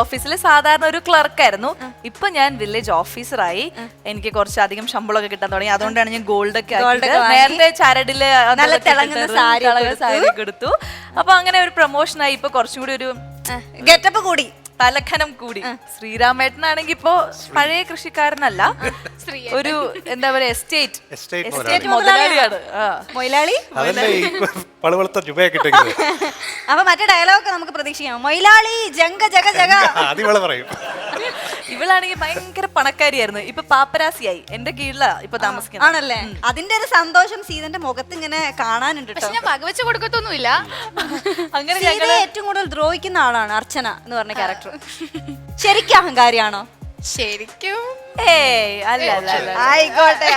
ഓഫീസിൽ സാധാരണ ഒരു ക്ലർക്കായിരുന്നു. ഇപ്പൊ ഞാൻ വില്ലേജ് ഓഫീസറായി. എനിക്ക് കുറച്ചധികം ശമ്പളമൊക്കെ കിട്ടാൻ തുടങ്ങി. അതുകൊണ്ടാണ് ഞാൻ ഗോൾഡ് ഒക്കെ നേരത്തെ ചരടില് നല്ല തിളങ്ങുന്ന സാരി കൊടുത്തു. അപ്പൊ അങ്ങനെ ഒരു പ്രൊമോഷനായി. ഇപ്പൊ കുറച്ചും കൂടി ഒരു ഗെറ്റപ്പ് കൂടി, തലഖനം കൂടി. ശ്രീരാമേട്ടനാണെങ്കിൽ ഇപ്പൊ പഴയ കൃഷിക്കാരനല്ല, ഒരു എന്താ പറയാ എസ്റ്റേറ്റ് മുതലാളിയാണ്. മൊയിലാളി. അപ്പൊ മറ്റേ ഡയലോഗ് നമുക്ക് പ്രതീക്ഷിക്കാം. മൊയിലാളി ജംഗ ജഗ ജഗ. ഇവളാണെങ്കിൽ ഭയങ്കര പണക്കാരിയായിരുന്നു. ഇപ്പൊ പാപ്പരാസിയായി. എന്റെ കീഴിലാ ഇപ്പൊ താമസിക്കുന്നത്. ആണല്ലേ? അതിന്റെ ഒരു സന്തോഷം സീതന്റെ മുഖത്ത് ഇങ്ങനെ കാണാനുണ്ട്. ഞാൻ വകവെച്ച് കൊടുക്കത്തൊന്നുമില്ല. അങ്ങനെ ഏറ്റവും കൂടുതൽ ദ്രോഹിക്കുന്ന ആളാണ് അർച്ചന എന്ന് പറഞ്ഞ ക്യാരക്ടർ. ശരിക്കും അഹങ്കാരിയാണോ? ശരിക്കും ആയിക്കോട്ടെ.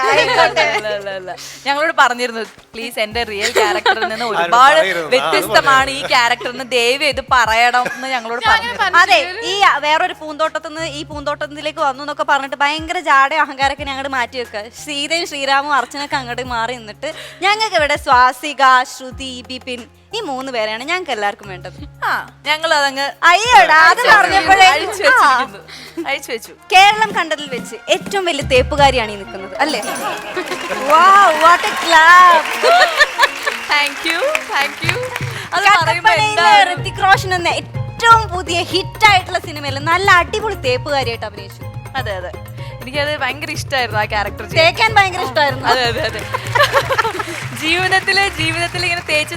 ഞങ്ങളോട് പറഞ്ഞിരുന്നു, പ്ലീസ് എന്റെ റിയൽ ക്യാരക്ടറിൽ നിന്ന് ഒരുപാട് വ്യത്യസ്തമാണ് ഈ ക്യാരക്ടറിന്, ദയവ് ഇത് പറയണം എന്ന് ഞങ്ങളോട് പറഞ്ഞു. അതെ, ഈ വേറൊരു പൂന്തോട്ടത്തിന്ന് ഈ പൂന്തോട്ടത്തിലേക്ക് വന്നു എന്നൊക്കെ പറഞ്ഞിട്ട് ഭയങ്കര ജാട അഹങ്കാരൊക്കെ ഞങ്ങോട്ട് മാറ്റി വെക്കുക. സീതയും ശ്രീരാമും അർച്ചനൊക്കെ അങ്ങോട്ട് മാറി നിന്നിട്ട് ഞങ്ങൾക്ക് ഇവിടെ സ്വാസിക, ശ്രുതി, ബിപിൻ ഈ 3 പേരെയാണ് ഞങ്ങൾക്ക് എല്ലാവർക്കും വേണ്ടത്. ഞങ്ങൾ അതങ്ങ് അഴിച്ചു വെച്ചു. കേരളം കണ്ടതിൽ വെച്ച് ഏറ്റവും വലിയ തേപ്പുകാരിയാണ് ഈ നിൽക്കുന്നത് അല്ലേ? ഋതിക് റോഷൻ എന്ന ഏറ്റവും പുതിയ ഹിറ്റ് ആയിട്ടുള്ള സിനിമയിൽ നല്ല അടിപൊളി തേപ്പുകാരിയായിട്ട് അഭിനയിച്ചു. അതെ, എനിക്കത് ഭയങ്കര ഇഷ്ടമായിരുന്നു. ആ ക്യാരക്ടർ തേക്കാൻ ഭയങ്കര ഇഷ്ടമായിരുന്നു. അതെ. ജീവിതത്തിൽ ഇങ്ങനെ തേച്ച്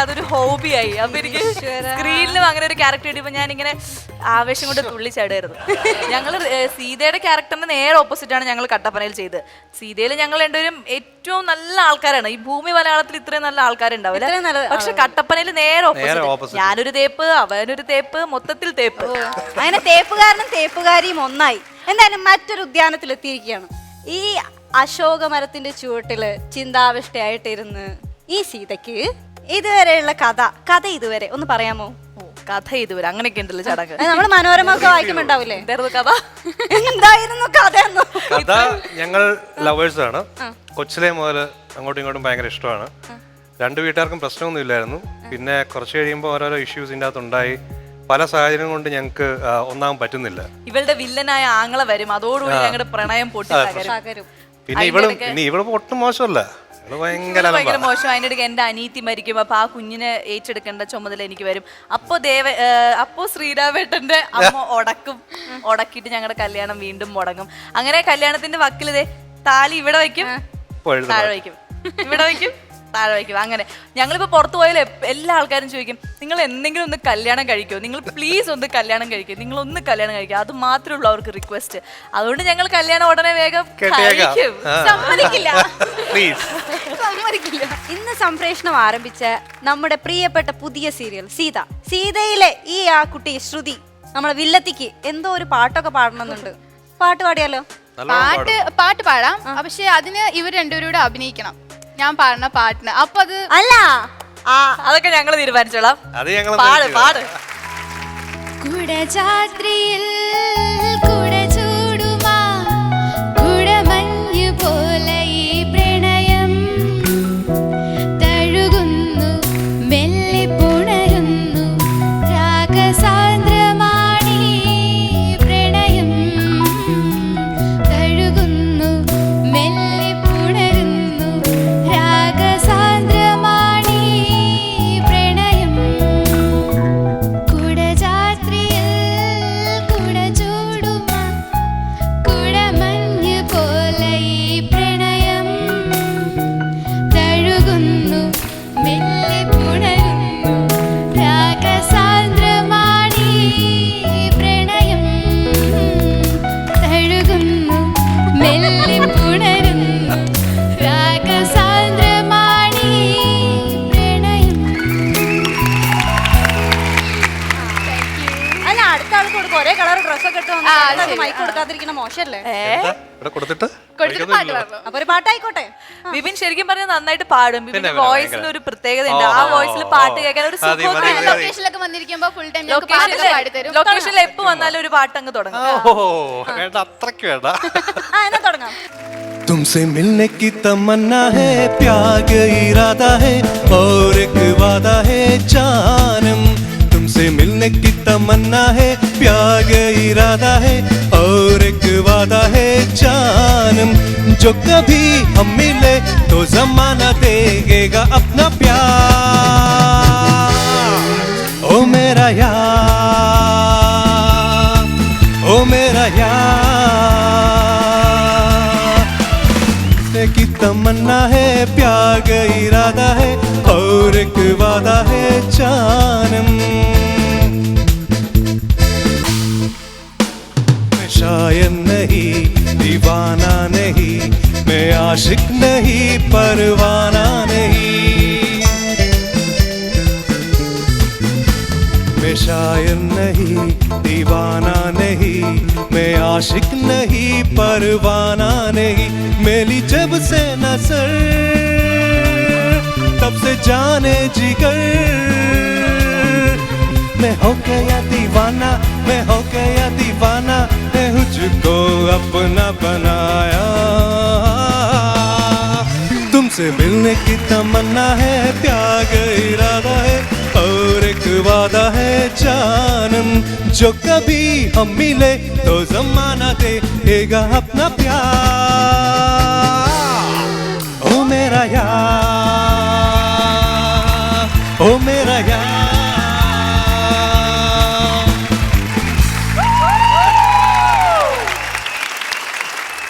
അതൊരു ഹോബിയായി. അപ്പൊ എനിക്ക് സ്ക്രീനിലും അങ്ങനെ ഒരു ക്യാരക്ടർ ഇടുമ്പോ ഞാൻ ഇങ്ങനെ ആവേശം കൊണ്ട് തുള്ളിച്ചാടായിരുന്നു. ഞങ്ങള് സീതയുടെ ക്യാരക്ടറിന് നേരെ ഓപ്പോസിറ്റ് ആണ് ഞങ്ങൾ കട്ടപ്പനയിൽ ചെയ്തത്. സീതയിൽ ഞങ്ങൾ രണ്ടുപേരും ഏറ്റവും നല്ല ആൾക്കാരാണ്. ഈ ഭൂമി മലയാളത്തിൽ ഇത്രയും നല്ല ആൾക്കാരുണ്ടാവില്ല. പക്ഷെ കട്ടപ്പനയിൽ നേരെ ഓപ്പോസിറ്റ്. ഞാനൊരു തേപ്പ്, അവനൊരു തേപ്പ്, മൊത്തത്തിൽ തേപ്പ്. അങ്ങനെ തേപ്പുകാരനും തേപ്പുകാരിയും ഒന്നായി. എന്തായാലും മറ്റൊരു ഉദ്യാനത്തിൽ എത്തിയിരിക്കുകയാണ്. ഈ അശോക മരത്തിന്റെ ചുവട്ടില് ചിന്താവിഷ്ടയായിട്ടിരുന്ന് ഈ സീതയ്ക്ക് ഇതുവരെയുള്ള കഥ ഇതുവരെ ഒന്ന് പറയാമോ? കഥ ഇതുവരെ അങ്ങനെയൊക്കെ ഉണ്ടല്ലോ ചടങ്ങ്. നമ്മള് മനോരമ ഒക്കെ വായിക്കുമ്പോണ്ടാവില്ലേ? എന്തായിരുന്നു കഥ? കഥ ഞങ്ങൾ ലവേഴ്സ് ആണ്. കൊച്ചിലെ മുതൽ അങ്ങോട്ടും ഇങ്ങോട്ടും ഭയങ്കര ഇഷ്ടമാണ്. 2 വീട്ടുകാർക്കും പ്രശ്നമൊന്നും ഇല്ലായിരുന്നു. പിന്നെ കുറച്ച് കഴിയുമ്പോൾ ഓരോരോ ഇഷ്യൂസ് ഇതിൻ്റെ അകത്തുണ്ടായി. പല സാഹചര്യം കൊണ്ട് ഞങ്ങൾക്ക് ഒന്നാമൻ പറ്റുന്നില്ല. ഇവളുടെ വില്ലനായ ആങ്ങളെ വരും, അതോടുകൂടി ഞങ്ങളുടെ പ്രണയം പൊട്ടിത്തകരും. പിന്നെ ഇവള് ഒട്ടും മോശമല്ല, ഭയങ്കര മോശം. അതിൻ്റെ ഇടയ്ക്ക് എന്റെ അനീതി മരിക്കും. അപ്പൊ ആ കുഞ്ഞിനെ ഏറ്റെടുക്കേണ്ട ചുമതല എനിക്ക് വരും. അപ്പോ ശ്രീരാമേട്ടന്റെ അമ്മ ഉടക്കിയിട്ട് ഞങ്ങളുടെ കല്യാണം വീണ്ടും മുടങ്ങും. അങ്ങനെ കല്യാണത്തിന്റെ വക്കില് താലി ഇവിടെ വയ്ക്കും, താഴെ വയ്ക്കും, ഇവിടെ വയ്ക്കും, താഴെ വയ്ക്കും. അങ്ങനെ ഞങ്ങളിപ്പോ പുറത്തു പോയാൽ എല്ലാ ആൾക്കാരും ചോദിക്കും, നിങ്ങൾ എന്തെങ്കിലും ഒന്ന് കല്യാണം കഴിക്കുമോ, നിങ്ങൾ പ്ലീസ് ഒന്ന് കല്യാണം കഴിക്കും, നിങ്ങൾ ഒന്ന് കല്യാണം കഴിക്കും. അത് മാത്രമേ ഉള്ളൂ അവർക്ക് റിക്വസ്റ്റ്. അതുകൊണ്ട് ഞങ്ങൾ കല്യാണം ഉടനെ വേഗം കഴിക്കും. സമ്മതിക്കില്ല. ഇന്ന് സംപ്രേഷണം ആരംഭിച്ച നമ്മുടെ പ്രിയപ്പെട്ട പുതിയ സീരിയൽ സീതയിലെ ഈ കുട്ടി ശ്രുതി, നമ്മളെ വില്ലത്തിക്ക് എന്തോ ഒരു പാട്ടൊക്കെ പാടണമെന്നുണ്ട്. പാട്ട് പാടിയാലോ? പാട്ട് പാടാം. പക്ഷെ അതിന് ഇവർ രണ്ടുപേരും അഭിനയിക്കണം. ഞാൻ പാടുന്ന പാട്ടിന്. അപ്പൊ അത് അല്ല, അതൊക്കെ ഞങ്ങൾ തീരുമാനിച്ചോളാം. പാട്. കുടജാത്രിയിൽ കുടചൂടുമാ കുടമഞ്ഞു പോലെ ഈ പ്രണയം തഴുകുന്നു, മെല്ലെ പുണരുന്നു, രാഗസാന്ദ്രമാണീ പ്രണയം തഴുകുന്നു, മെല്ലെ പുണരുന്നു, രാഗസാന്ദ്രമാണീ പ്രണയം കുടജാത്രിയിൽ ഡ്രസ്സൊക്കെ ഇട്ട് മൈക്ക് കൊടുക്കാതിരിക്കണ മോശല്ലേ? ഇവിടെ കൊടുത്തിട്ട് അപ്പൊ ഒരു പാട്ടായിക്കോട്ടെ. ബിബിൻ ശരിക്കും പറഞ്ഞാൽ നന്നായിട്ട് പാടും. ബിബിന്റെ പിന്നെ വോയിസിന് ഒരു പ്രത്യേകത ഉണ്ട്. ആ വോയിസിൽ പാട്ട് കേൾക്കാൻ ഒരു ലൊക്കേഷനിലൊക്കെ വന്നിരിക്കുമ്പോ ഫുൾ ടൈം ലൊക്കേഷനിൽ എപ്പോ വന്നാലും ഒരു പാട്ട് അങ്ങ് തുടങ്ങും. വേണ്ട, അത്രയ്ക്ക് വേണ്ട. എന്നാ തുടങ്ങാം. तुमसे मिलने की तमन्ना है, प्यार का इरादा है और एक वादा है जानम। तुमसे मिलने की तमन्ना है, प्यार का इरादा है और एक वादा है जानम। जो कभी हम मिले तो जमाना देगा अपना प्यार। ओ मेरा यार, ओ मेरा यार, की तमन्ना है, प्यार का इरादा है और एक वादा है जानम। मैं शायर नहीं, दीवाना नहीं, मैं आशिक नहीं, परवाना नहीं। मैं शायर नहीं, दीवाना नहीं, मैं आशिक नहीं, परवाना नहीं। मेरी जब से नजर तब से जाने जिगर, मैं हो गया दीवाना, मैं हो गया दीवाना, मैं तुझको अपना बनाया। तुमसे मिलने की तमन्ना है, प्यार का इरादा है और एक वादा है जानम। जो कभी हम मिले तो जमाना देगा अपना प्यार। ओ मेरा यार, ओ मेरा यार।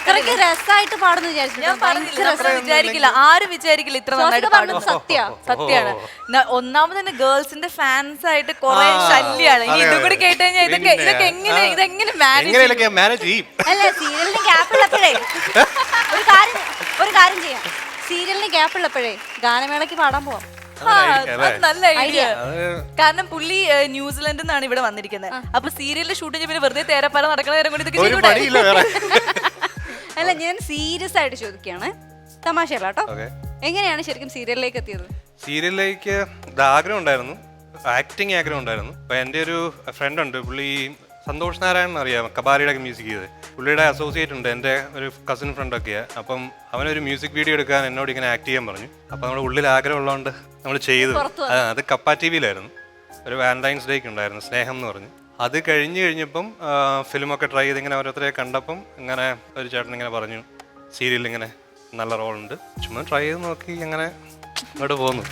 ഇത്രയ്ക്ക് രസമായിട്ട് പാടുന്നു വിചാരിച്ചു. ഞാൻ പറഞ്ഞില്ല, വിചാരിക്കില്ല, ആരും വിചാരിക്കില്ല ഇത്ര നന്നായിട്ട് പാടും. സത്യമാണ്. ഒന്നാമത് തന്നെ ഗേൾസിന്റെ ഫാൻസ് ആയിട്ട് കുറെ ശല്യാണ്. ഇനി ഇതും കൂടി കേട്ട് കഴിഞ്ഞാൽ ഇതൊക്കെ ഇതെങ്ങനെ മാനേജ് ചെയ്യും. അല്ല, സീരിയലിന് ഗ്യാപ്പ് ഉള്ളപ്പോഴേ ഒരു കാര്യം ചെയ്യാം. സീരിയലിന് ഗ്യാപ്പ് ഉള്ളപ്പോഴേ ഗാനമേളക്ക് പാടാൻ പോവാം. നല്ല ഐഡിയ. കാരണം പുള്ളി ന്യൂസിലൻഡിൽ നിന്നാണ് ഇവിടെ വന്നിരിക്കുന്നത്. അപ്പൊ സീരിയലിൽ ഷൂട്ട് ചെയ്യുമ്പോൾ വെറുതെ തേരപ്പാര നടക്കുന്ന നേരം കൊണ്ട് ഇതൊക്കെ ചെയ്യൂടെ? അല്ല, ഞാൻ സീരിയസ് ആയിട്ട് ചോദിക്കുകയാണ്, തമാശയല്ല കേട്ടോ. എങ്ങനെയാണ് ശരിക്കും സീരിയലിലേക്ക് എത്തിയത്? സീരിയലിലേക്ക് ആഗ്രഹം ഉണ്ടായിരുന്നു, ആക്ടിങ് ആഗ്രഹം ഉണ്ടായിരുന്നു. അപ്പോൾ എൻ്റെ ഒരു ഫ്രണ്ട് ഉണ്ട്, പുള്ളി സന്തോഷ് നാരായണൻ അറിയാം, കബാലിയുടെ ഒക്കെ മ്യൂസിക് ചെയ്ത്. പുള്ളിയുടെ അസോസിയേറ്റ് ഉണ്ട്, എൻ്റെ ഒരു കസിൻ ഫ്രണ്ടൊക്കെയാണ്. അപ്പം അവനൊരു മ്യൂസിക് വീഡിയോ എടുക്കാൻ എന്നോട് ഇങ്ങനെ ആക്ട് ചെയ്യാൻ പറഞ്ഞു. അപ്പം നമ്മുടെ ഉള്ളിൽ ആഗ്രഹം ഉള്ളതുകൊണ്ട് നമ്മൾ ചെയ്തു. അത് കപ്പ ടി വിയിലായിരുന്നു. ഒരു വാലന്റൈൻസ് ഡേക്ക് ഉണ്ടായിരുന്നു, സ്നേഹം എന്ന് പറഞ്ഞു. അത് കഴിഞ്ഞപ്പം ഫിലിമൊക്കെ ട്രൈ ചെയ്ത് ഇങ്ങനെ ഓരോരുത്തരെ കണ്ടപ്പം ഇങ്ങനെ ഒരു ചേട്ടൻ ഇങ്ങനെ പറഞ്ഞു, സീരിയലിൽ ഇങ്ങനെ നല്ല റോളുണ്ട്, ചുമ്മാ ട്രൈ ചെയ്ത് നോക്കി അങ്ങനെ ഇങ്ങോട്ട് പോന്നു.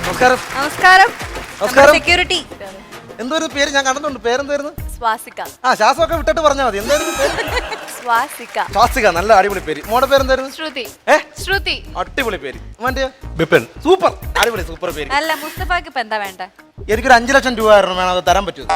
നമസ്കാരം. നമസ്കാരം. നമസ്കാരം. സെക്യൂരിറ്റി. എന്തോരു പേര് ഞാൻ കണ്ടിട്ടുണ്ട്, പേരെന്തായിരുന്നു? സ്വാസിക. ആ, ശ്വാസമൊക്കെ വിട്ടിട്ട് പറഞ്ഞാൽ മതി. എന്തായിരുന്നു പേര്? സ്വാസിക. സ്വാസിക, നല്ല അടിപൊളി പേര്. മോടെ പേരെന്തായിരുന്നു? ശ്രുതി. ഏ, ശ്രുതി. അടിപൊളി പേര്. മോന്റെ ബിപിൻ. സൂപ്പർ, അടിപൊളി, സൂപ്പർ പേര്. അല്ല, മുസ്തഫാക്ക് ഇപ്പൊ എന്താ വേണ്ടേ? എനിക്കൊരു 5 ലക്ഷം രൂപ വേണം, അത് തരാൻ പറ്റുമോ?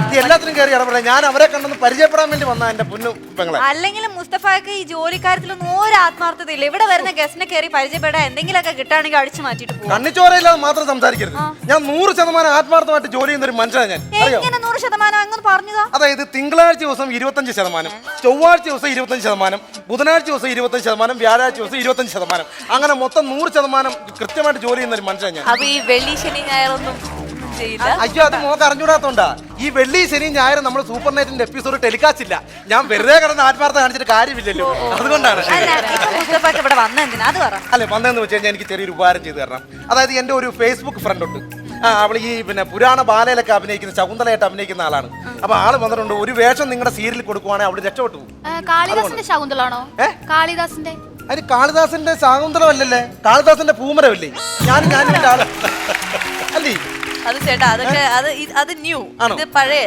ഇത് എല്ലാത്തിനും കയറി ഇടപെടാം. ഞാൻ അവരെ കണ്ടെന്ന് പരിചയപ്പെടാൻ വേണ്ടി വന്ന എന്റെ പൊന്നു പെങ്ങളെ. അല്ലെങ്കിലും മുസ്തഫാക്ക് ഈ ജോലിക്കാര്യത്തിലൊന്നും ഒരു ആത്മാർത്ഥത ഇല്ല. ഇവിടെ വരുന്ന ഗസ്റ്റിനെ കയറി പരിചയപ്പെടാൻ എന്തെങ്കിലുമൊക്കെ കിട്ടുകയാണെങ്കിൽ അടിച്ചു മാറ്റിട്ട് പോകും. കണ്ണിച്ചോരയില്ലാതെ മാത്രം സംസാരിക്കരുത്. ഞാൻ 100% ആത്മാർത്ഥമായിട്ട് ജോലി ചെയ്യുന്ന ഒരു മനുഷ്യനാണ് ഞാൻ. എങ്ങനെ 100% അങ്ങനെ പറഞ്ഞതാ? അതായത് തിങ്കളാഴ്ച ദിവസം 25%, ചൊവ്വാഴ്ച ദിവസം 25%, ബുധനാഴ്ച ദിവസം 25%, വ്യാഴാഴ്ച ദിവസം 25%, അങ്ങനെ മൊത്തം 100% കൃത്യമായിട്ട് ജോലി ചെയ്യുന്ന ഒരു മനുഷ്യൻ ഞാൻ. അപ്പൊ ഈ വെള്ളി ശനി ഞായറൊന്നും ചെയ്യില്ല? അയ്യോ, അത് മോക്ക് അറിഞ്ഞൂടാത്തോണ്ടാ. ഈ വെള്ളി ശനി ഞായർ നമ്മൾ സൂപ്പർ നൈറ്റിന്റെ എപ്പിസോഡ് ടെലികാസ്റ്റ് ഇല്ല. ഞാൻ വെറുതെ കിടന്ന് ആത്മാർത്ഥ കാണിച്ചിട്ട് കാര്യമില്ലല്ലോ, അതുകൊണ്ടാണ്. മുസ്തഫാക്ക് ഇവിടെ വന്ന എന്തിനാ അത് പറ. അല്ലെ, വന്നതെന്ന് വെച്ച് കഴിഞ്ഞാൽ എനിക്ക് ചെറിയൊരു ഉപകാരം ചെയ്തു തരണം. അതായത് എന്റെ ഒരു ഫേസ്ബുക്ക് ഫ്രണ്ട് ഉണ്ട്. അവൾ ഈ പുരാണ ബാലയിലൊക്കെ അഭിനയിക്കുന്ന, ശകുന്തളയായിട്ട് അഭിനയിക്കുന്ന ആളാണ്. അപ്പൊ ആള് വന്നിട്ടുണ്ട്, ഒരു വേഷം നിങ്ങളുടെ സീരിയലിൽ കൊടുക്കുവാണെങ്കിൽ അവള് രക്ഷപ്പെട്ടു പോകും. കാളിദാസിന്റെ ശകുന്തളാണോ? കാളിദാസിന്റെ. അതിന് കാളിദാസിന്റെ ശകുന്തളം അല്ലല്ലേ, കാളിദാസിന്റെ പൂമരമല്ലേ? ഞാൻ ആള് അല്ലേ? അത് ചേട്ടാ, അതൊക്കെ അത് ന്യൂ, ഇത് പഴയ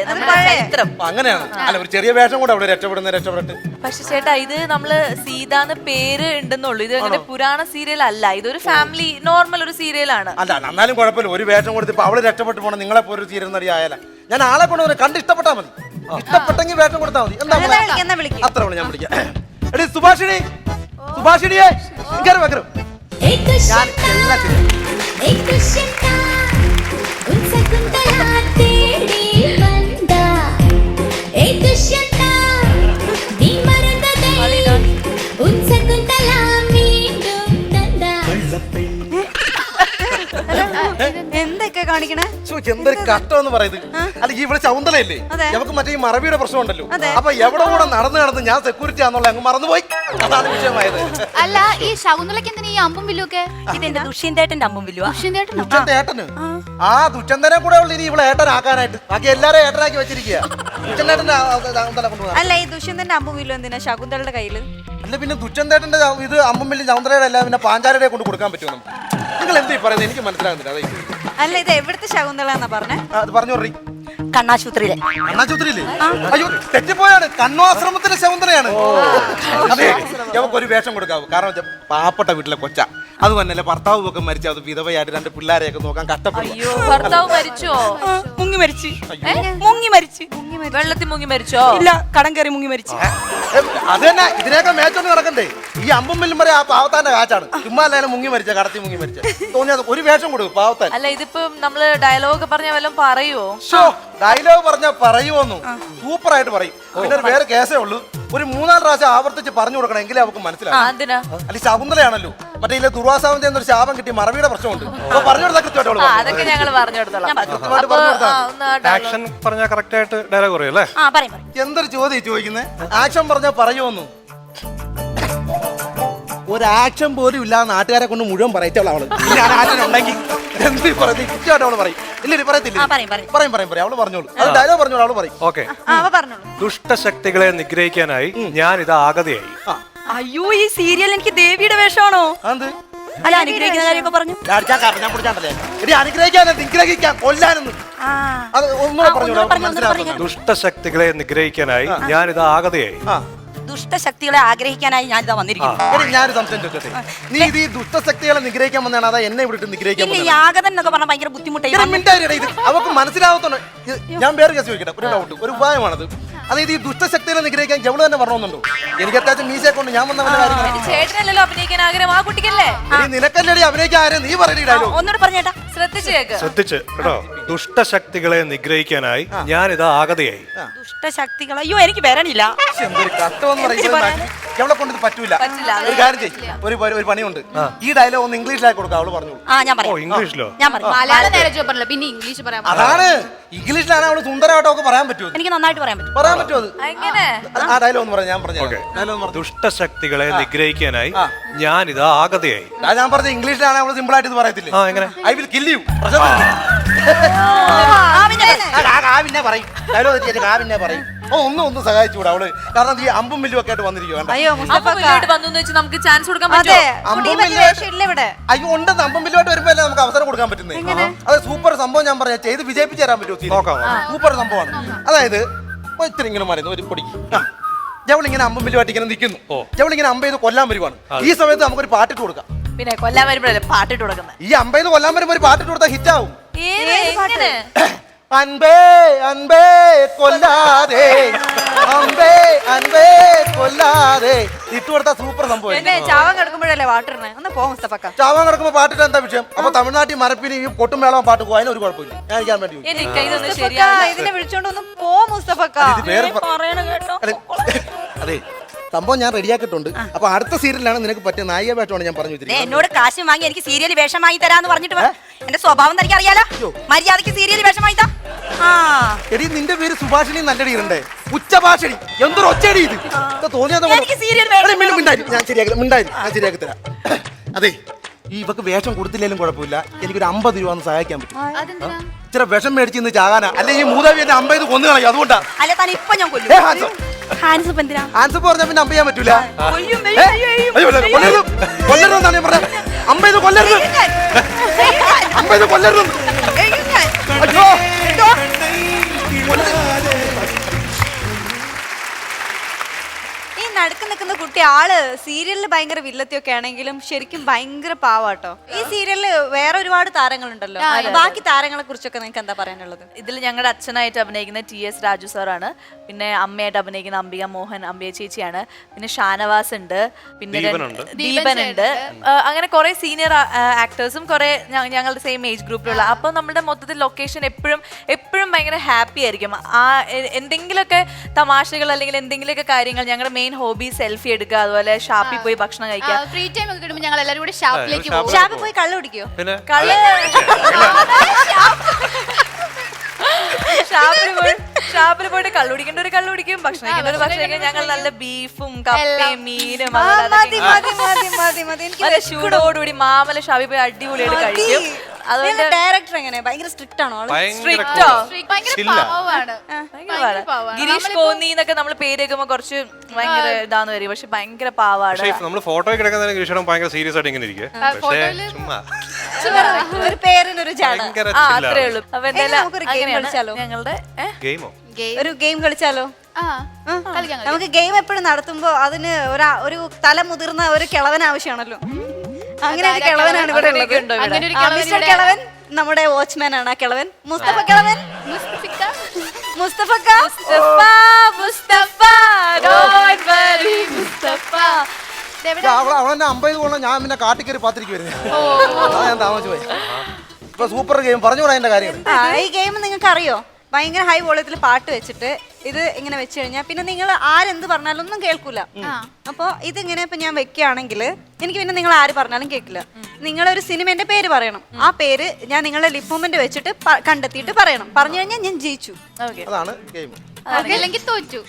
ചരിത്രം. അങ്ങനെയാണ്. അല്ല, ഒരു ചെറിയ വേഷം കൂടെ അവിടെ രക്ഷപ്പെട്ട്. പക്ഷെ ചേട്ടാ, ഇത് നമ്മള് സീതാന്ന് പേര് ഉണ്ടെന്നുള്ളൂ. ഇത് അങ്ങനെ പുരാണ സീരിയൽ അല്ല, ഇതൊരു ഫാമിലി നോർമൽ ഒരു സീരിയലാണ്. അല്ല, എന്നാലും കുഴപ്പമില്ല. ഒരു വേഷം കൊടുത്തിപ്പോ അവള് രക്ഷപ്പെട്ടു പോകണം. നിങ്ങളെ പോലെ ഒരു സീരിയൽ നടി ആയാല ഞാൻ ആളെ കൊണ്ട് കണ്ട് ഇഷ്ടപ്പെട്ടാ മതി. ഇഷ്ടപ്പെട്ടെങ്കിൽ വേഷം കൊടുത്താൽ മതി. എന്താ അത്ര ഞാൻ വിളിക്കാം. എടി സുഭാഷിണി, സുഭാഷിണിയെ ഞാൻ എല്ലാം എന്തൊക്കെ കാണിക്കണേ? എന്തൊരു കഷ്ടം എന്ന് പറയുന്നത്. അല്ലെങ്കിൽ ഇവിടെ ചൗന്തലയല്ലേ, നമുക്ക് മറ്റേ ഈ മറവിയുടെ പ്രശ്നമുണ്ടല്ലോ. അപ്പൊ എവിടെ കൂടെ നടന്ന് ഞാൻ സെക്യൂരിറ്റി ആണെന്നുള്ള അങ്ങ് മറന്നുപോയി. അതാണ് വിഷയമായത്. അല്ല, ഈ ശകുന്തളയ്ക്ക് എന്തിനാ ഈ അമ്പും വില്ലുമൊക്കെ? ഇതെന്റെ ദുഷ്യന്തേട്ടന്റെ അമ്പും വില്ലുവാ. ദുഷ്യന്തേട്ടന് ആ ദുഷ്യന്തനെ കൂടെ ഉള്ള ഇനി ഇവിടെ ഏട്ടനാക്കാനായിട്ട് ബാക്കി എല്ലാരും ഏട്ടനാക്കി വെച്ചിരിക്കുക. ദുഷ്യന്തേട്ടന്റെ അല്ല, ഈ ദുഷ്യന്തന്റെ അമ്പും വില്ലും എന്തിനാ ശകുന്തളുടെ കയ്യില്? അല്ല, പിന്നെ ദുഷ്യന്തേട്ടന്റെ ഇത് അമ്പും വലിയ ചൗന്തലയുടെ അല്ല, പിന്നെ പാഞ്ചാലയുടെ കൊണ്ട് കൊടുക്കാൻ പറ്റുമോ നമുക്ക്? നിങ്ങൾ എന്ത് പറയുന്നത് എനിക്ക് മനസ്സിലാകുന്നില്ല. അതെ, അല്ല, ഇത് എവിടുത്തെ ശകുന്തള എന്നാ പറഞ്ഞേ? അത് പറഞ്ഞു പറ. കണ്ണാശുപത്രിയിലെ. കണ്ണാശുപത്രിയില്ലേ? അയ്യോ, തെറ്റിപ്പോയാണ്. കണ്ണാശ്രമത്തിലെ ശകുന്തളയാണ്. അതെ, നമുക്ക് ഒരു വേഷം കൊടുക്കാവൂ. കാരണം പാവപ്പെട്ട വീട്ടിലെ കൊച്ച, അത് തന്നെയല്ലേ ഭർത്താവും ഒക്കെ മരിച്ച, അത് വിധവയായിട്ട് 2 പിള്ളേരെയൊക്കെ നോക്കാൻ കഷ്ടപ്പെടും. അയ്യോ, ഭർത്താവ് മരിച്ചോ? മുങ്ങി മരിച്ചു. മുങ്ങി മരിച്ചു. വെള്ളത്തിൽ മുങ്ങി മരിച്ചോ? ഇല്ല, കടം കയറി മുങ്ങി മരിച്ചു. അത് തന്നെ, ഇതിനൊക്കെ മേച്ചൊന്നും നടക്കണ്ടേ? ഈ അമ്പും വില്ലും പറയാ ആ പാവത്താന്റെ കാച്ചാണ്. ചുമ്മാ അല്ലാലും മുങ്ങി മരിച്ച, കടത്തി മുങ്ങി മരിച്ച തോന്നിയത്. ഒരു വേഷം കൊടുക്കും പാവത്താൻ. അല്ല, ഇതിപ്പോ നമ്മള് ഡയലോഗ് പറഞ്ഞ വല്ലതും പറയുവോ? ഡയലോഗ് പറഞ്ഞാൽ പറയുമോന്നു സൂപ്പർ ആയിട്ട് പറയും. പിന്നെ ഒരു വേറെ കേസേ ഉള്ളൂ, ഒരു 3-4 പ്രാവശ്യം ആവർത്തിച്ച് പറഞ്ഞു കൊടുക്കണം, എങ്കിലേ അവർക്ക് മനസ്സിലാവും. അല്ലെ ശകുന്തളയാണല്ലോ, മറ്റേ ഇല്ല ദുർവാസാവിന്റെ എന്നൊരു ശാപം കിട്ടി മറവിയുടെ പ്രശ്നമുണ്ട്. അപ്പൊ പറഞ്ഞു കൊടുത്താൽ കൃത്യമായിട്ട് അതൊക്കെ ഞങ്ങൾ പറഞ്ഞു കൊടുത്തോളാം. ആക്ഷൻ പറഞ്ഞാൽ കറക്റ്റ് ആയിട്ട് ഡയലോഗ് പറയും അല്ലേ? എന്തൊരു ചോദ്യം ചോദിക്കുന്നത്? ആക്ഷൻ പറഞ്ഞാൽ പറയുമോന്നു. ഒരു ആക്ഷൻ പോലും ഇല്ലാതെ നാട്ടുകാരെ കൊണ്ട് മുഴുവൻ പറയത്തുള്ള അവള്. ഞാൻ ആക്ഷൻ ഉണ്ടെങ്കിൽ എന്ത് പറയുന്നത് കൃത്യമായിട്ട് അവള് പറയും. ഇല്ല പറയത്തില്ല, പറയും അവള് പറഞ്ഞോളൂ. അത് ഡയലോഗ് പറഞ്ഞോളൂ, അവള് പറയും. ഓക്കെ. ദുഷ്ടശക്തികളെ നിഗ്രഹിക്കാനായി ഞാൻ ഇത് ആഗതയായി. അയ്യോ, ഈ സീരിയൽ എനിക്ക് ദേവിയുടെ വേഷമാണോ? അല്ല, അനുഗ്രഹിക്കുന്ന കാര്യമൊക്കെ പറഞ്ഞു. നിഗ്രഹിക്കാൻ കൊല്ലാനൊന്നും. ദുഷ്ടശക്തികളെ നിഗ്രഹിക്കാനായി ഞാൻ ഇത് ആഗതയായി. ദുഷ്ടശക്തികളെ ആഗ്രഹിക്കാനായി ഞാനിതാ വന്നിരിക്കുന്നു. ഞാനൊരു സംശയം ചോദിക്കട്ടെ, നീ ഇത് ഈ ദുഷ്ടശക്തികളെ നിഗ്രഹിക്കാൻ വന്നതാണ്, അതാ എന്നെ ഇവിടെ നിഗ്രഹിക്കാൻ? യാഗതൻ എന്നൊക്കെ പറഞ്ഞാൽ ഭയങ്കര ബുദ്ധിമുട്ടായി. അവർക്ക് മനസ്സിലാവത്തോണ്ട് ഞാൻ വേറെ കേസ് ചോദിക്കട്ടെ, ഒരു ഡൗട്ട്, ഒരു ഉപായമാണത്. അതായത് ഈ ദുഷ്ടശക്തികളെ നിഗ്രഹിക്കാൻ ജവള് തന്നെ പറഞ്ഞോന്നുണ്ടോ? എനിക്ക് അത്യാവശ്യം മീശയെ കൊണ്ട് ഞാൻ വന്ന ചേട്ടനല്ലോ അഭിനയിക്കാൻ ആഗ്രഹം, ആ കുട്ടിക്കല്ലേ? നിനക്കല്ലേ അഭിനയിക്കാൻ ആരും? നീ പറയണ ഒന്നുകൂടെ പറഞ്ഞേട്ടാ, ശ്രദ്ധിച്ച് കേട്ടോ. ദുഷ്ടശക്തികളെ നിഗ്രഹിക്കാനായി ഞാൻ ഇത് ആഗതയായി. ദുഷ്ടശക്തികൾ, അയ്യോ എനിക്ക് വരണില്ല. എവിടെ കൊണ്ട് ഇത് പറ്റൂല. ഒരു കാര്യം ചെയ്യും, ഒരു പണിയുണ്ട്. ഈ ഡയലോഗ് ഒന്ന് ഇംഗ്ലീഷിലാക്കി കൊടുക്കാം, അവള് പറഞ്ഞു. ഇംഗ്ലീഷിലോ? മലയാളം നേരെ ചോദിച്ചല്ലോ, പിന്നെ ഇംഗ്ലീഷ് പറയാം. അതാണ്, ഇംഗ്ലീഷിലാണ് അവള് സുന്ദരമായിട്ട് ഒക്കെ പറയാൻ പറ്റുമോ? എനിക്ക് നന്നായിട്ട് പറയാൻ പറ്റും. പറയാൻ പറ്റുമോ? ആ ഡയലോഗ് ഒന്ന് പറയാം, ഞാൻ പറഞ്ഞു. ദുഷ്ടശക്തികളെ നിഗ്രഹിക്കാനായി ഞാൻ ഇത് ആഗതയായി. ഞാൻ പറഞ്ഞ ഇംഗ്ലീഷിലാണ് അവള് സിമ്പിൾ ആയിട്ട് ഇത് പറയത്തില്ലേ? I will kill you. പിന്നെ പറയും ഡയലോഗ് പറയും. ഒന്നും സഹായിച്ചുകൂടാ അവള്, കാരണം ഈ അമ്പും വില്ലും ഒക്കെ ആയിട്ട് വന്നിരിക്കും. നമുക്ക് ചാൻസ് കൊടുക്കാൻ അയ്യോ ഉണ്ടെന്ന് അമ്പും വില്ലുമായിട്ട് വരുമ്പോ നമുക്ക് അവസരം കൊടുക്കാൻ പറ്റുന്നത്. അത് സൂപ്പർ സംഭവം. ഞാൻ പറയാം, ചെയ്ത് വിജയിപ്പിച്ച് തരാൻ പറ്റുമോ? സൂപ്പർ സംഭവമാണ്. അതായത് ഇത്തിരി ഇങ്ങനെ മരുന്ന് ഒരു പൊടിക്ക് ജവളിങ്ങനെ അമ്പും വില്ലുമായിട്ട് ഇങ്ങനെ നിൽക്കുന്നു. ജവളിങ്ങനെ അമ്പ ചെയ്ത് കൊല്ലാൻ വരുവാണ്. ഈ സമയത്ത് നമുക്കൊരു പാട്ടിട്ട് കൊടുക്കാം. പിന്നെ കൊല്ലാൻ വരുമ്പോഴല്ലേ പാട്ടിട്ട് കൊടുക്കുന്നത്? ഈ അമ്പ ചെയ്ത് കൊല്ലാൻ വരുമ്പോ ഒരു പാട്ടിട്ട് കൊടുത്താൽ ഹിറ്റ് ആവും. അൻപേ അൻപേ കൊല്ലാതെ, അമ്പേ അൻപേ കൊല്ലാതെ ഇട്ട് കൊടുത്ത സൂപ്പർ സംഭവം. ചാവാൻ കിടക്കുമ്പോഴല്ലേ പാട്ടിടണേ? ഒന്ന് പോ മുസ്തഫക്ക. ചാവാൻ കിടക്കുമ്പോ പാട്ടിട്ട് എന്താ വിഷയം? അപ്പൊ തമിഴ്നാട്ടിൽ മരപ്പിന് ഈ കൊട്ടും മേളവും പാട്ട് പോകും, അതിനൊരു കുഴപ്പമില്ല. ഞാൻ ഇരിക്കാൻ വേണ്ടി ഇതിനെ വിളിച്ചോണ്ട് ഒന്ന് പോ മുസ്തഫക്ക. അതെ, സംഭവം ഞാൻ റെഡിയാക്കിയിട്ടുണ്ട്. അപ്പൊ അടുത്ത സീരിയലാണ് നിനക്ക് പറ്റിയ നായിക വേഷമാണ് ഞാൻ പറഞ്ഞു വെച്ചിരിക്കുന്നത്. എന്നോട് കാശ് വാങ്ങി എനിക്ക് സീരിയൽ വേഷം വാങ്ങി തരാന്ന് പറഞ്ഞിട്ട് എന്റെ സ്വഭാവം തനിക്ക് അറിയാലോ. മര്യാദക്ക് സീരിയൽ വേഷം വാങ്ങി താ. എടി, നിന്റെ പേര് സുഭാഷിണി നല്ലടി ഇരണ്ടേ, ഉച്ചഭാഷണി. എന്തൊരു ഒച്ചടി ഇത് തോന്നിയത്. ഞാൻ ശരിയാക്കി തരാം. അതെ, ഈ ഇവക്ക് വേഷം കൊടുത്തില്ലേലും കുഴപ്പമില്ല, എനിക്കൊരു 50 രൂപ ഒന്ന് സഹായിക്കാൻ പറ്റും. ഇച്ചിരി വിഷം മേടിച്ച് ഇന്ന് ചാകാനാ, അല്ലെ ഈ മൂതാവി എന്നെ 50 കൊന്നു കളയും. അതുകൊണ്ടാ. അല്ല, താൻ ഇപ്പൊ ഞാൻ കൊല്ലും. ആൻസർ പറഞ്ഞാൽ പിന്നെ അമ്പ ചെയ്യാൻ പറ്റൂല. കൊല്ലരുതെന്നാണ് ഞാൻ പറഞ്ഞത്. 50 കൊല്ലരുത്, 50 കൊല്ലരുത്. അയ്യോ, ഈ നടുക്ക് നിൽക്കുന്ന കുട്ടി ആള് സീരിയലിൽ ഭയങ്കര വില്ലത്തിയൊക്കെ ആണെങ്കിലും ശരിക്കും ഭയങ്കര പാവാട്ടോ. ഈ സീരിയലിൽ വേറെ ഒരുപാട് താരങ്ങളുണ്ടല്ലോ, ബാക്കി താരങ്ങളെ കുറിച്ചൊക്കെ നിങ്ങൾക്ക് എന്താ പറയാനുള്ളത്? ഇതിൽ ഞങ്ങളുടെ അച്ഛനായിട്ട് അഭിനയിക്കുന്ന TS രാജു സാറാണ്, പിന്നെ അമ്മയായിട്ട് അഭിനയിക്കുന്ന അംബിക മോഹൻ, അംബിക ചേച്ചിയാണ്, പിന്നെ ഷാനവാസ് ഉണ്ട്, പിന്നെ ദീപനുണ്ട്. അങ്ങനെ കുറെ സീനിയർ ആക്ടേഴ്സും കുറെ ഞങ്ങളുടെ സെയിം ഏജ് ഗ്രൂപ്പിലുള്ള. അപ്പോൾ നമ്മുടെ മൊത്തത്തിൽ ലൊക്കേഷൻ എപ്പോഴും ഭയങ്കര ഹാപ്പി ആയിരിക്കും. ആ എന്തെങ്കിലുമൊക്കെ തമാശകൾ അല്ലെങ്കിൽ എന്തെങ്കിലുമൊക്കെ കാര്യങ്ങൾ. ഞങ്ങളുടെ മെയിൻ ഹോബി സെൽഫി എടുക്കുക, അതുപോലെ ഷാപ്പിൽ പോയി ഭക്ഷണം കഴിക്കുക. ഫ്രീ ടൈം ഒക്കെ കിട്ടുമ്പോൾ ഞങ്ങൾ എല്ലാവരും കൂടി ഷാപ്പിലേക്ക് പോകും. ഷാപ്പിൽ പോയി കള്ളു കുടിക്കോ? കള്ള് ഷാപ്പിൽ പോയിട്ട് കള്ളു കുടിക്കേണ്ട ഒരു കള്ളു കുടിക്കും, ഭക്ഷണം കഴിക്കേണ്ട ഒരു ഭക്ഷണം കഴിക്കും. ഞങ്ങൾ നല്ല ബീഫും കപ്പയും മീനും ചൂടോടുകൂടി മാമല ഷാപ്പിൽ പോയി അടിപൊളിയായിട്ട് കഴിക്കും. അതുകൊണ്ട് ഡയറക്ടർ എങ്ങനെ ഭയങ്കര സ്ട്രിക്റ്റ് ആണോ? സ്ട്രിക്റ്റോ? പാവാണ്. ഗിരീഷ് കോന്നി എന്നൊക്കെ നമ്മൾ പേര് കേൾക്കുമ്പോ കുറച്ച് ഭയങ്കര ഇതാന്ന് വരും, പക്ഷെ ഭയങ്കര പാവാണ്. നമ്മൾ ഫോട്ടോ കിടക്കുന്ന ഗിരീഷ് ഭയങ്കര സീരിയസ് ആയിട്ട് ഇങ്ങനെ ഇരിക്കും. ഒരു പേരിനൊരു ജാട. അത്രേ ഉള്ളൂ. അപ്പൊ എന്തായാലും ഞങ്ങളുടെ ഒരു ഗെയിം കളിച്ചാലോ? നമുക്ക് ഗെയിം എപ്പോഴും നടത്തുമ്പോ അതിന് ഒരു തല മുതിർന്ന ഒരു കിളവൻ ആവശ്യമാണല്ലോ. അങ്ങനെ ഒരു കിളവനാണ് ഇവിടെ ഉള്ളത്. മിസ്റ്റർ കിളവൻ നമ്മുടെ വാച്ച്മാൻ ആണ്. ആ കിളവൻ മുസ്തഫ കിളവൻ. മുസ്തഫ അവളെന്നെ 50 കൊല്ലം ഞാൻ പിന്നെ കാട്ടിക്കറി പാത്തിരിക്കും വരുന്നത്. ഞാൻ താമസിച്ചു പോയി. ഇപ്പൊ സൂപ്പർ ഗെയിം പറഞ്ഞുകൂടാ അതിന്റെ കാര്യം. ഈ ഗെയിം നിങ്ങൾക്ക് അറിയോ? ഭയങ്കര ഹൈ വോളിയത്തിൽ പാട്ട് വെച്ചിട്ട് ഇത് ഇങ്ങനെ വെച്ച് കഴിഞ്ഞാൽ പിന്നെ നിങ്ങൾ ആരെന്ത് പറഞ്ഞാലും ഒന്നും കേൾക്കൂല. അപ്പൊ ഇതിങ്ങനെ ഇപ്പൊ ഞാൻ വെക്കുകയാണെങ്കിൽ എനിക്ക് പിന്നെ നിങ്ങൾ ആര് പറഞ്ഞാലും കേൾക്കില്ല. നിങ്ങളൊരു സിനിമന്റെ പേര് പറയണം. ആ പേര് ഞാൻ നിങ്ങളുടെ ലിപ് മൂവ്മെന്റ് വെച്ചിട്ട് കണ്ടെത്തിയിട്ട് പറയണം. പറഞ്ഞു കഴിഞ്ഞാൽ ഞാൻ ജയിച്ചു. അതാണ് ഗെയിം. അല്ലെങ്കിൽ തോറ്റു.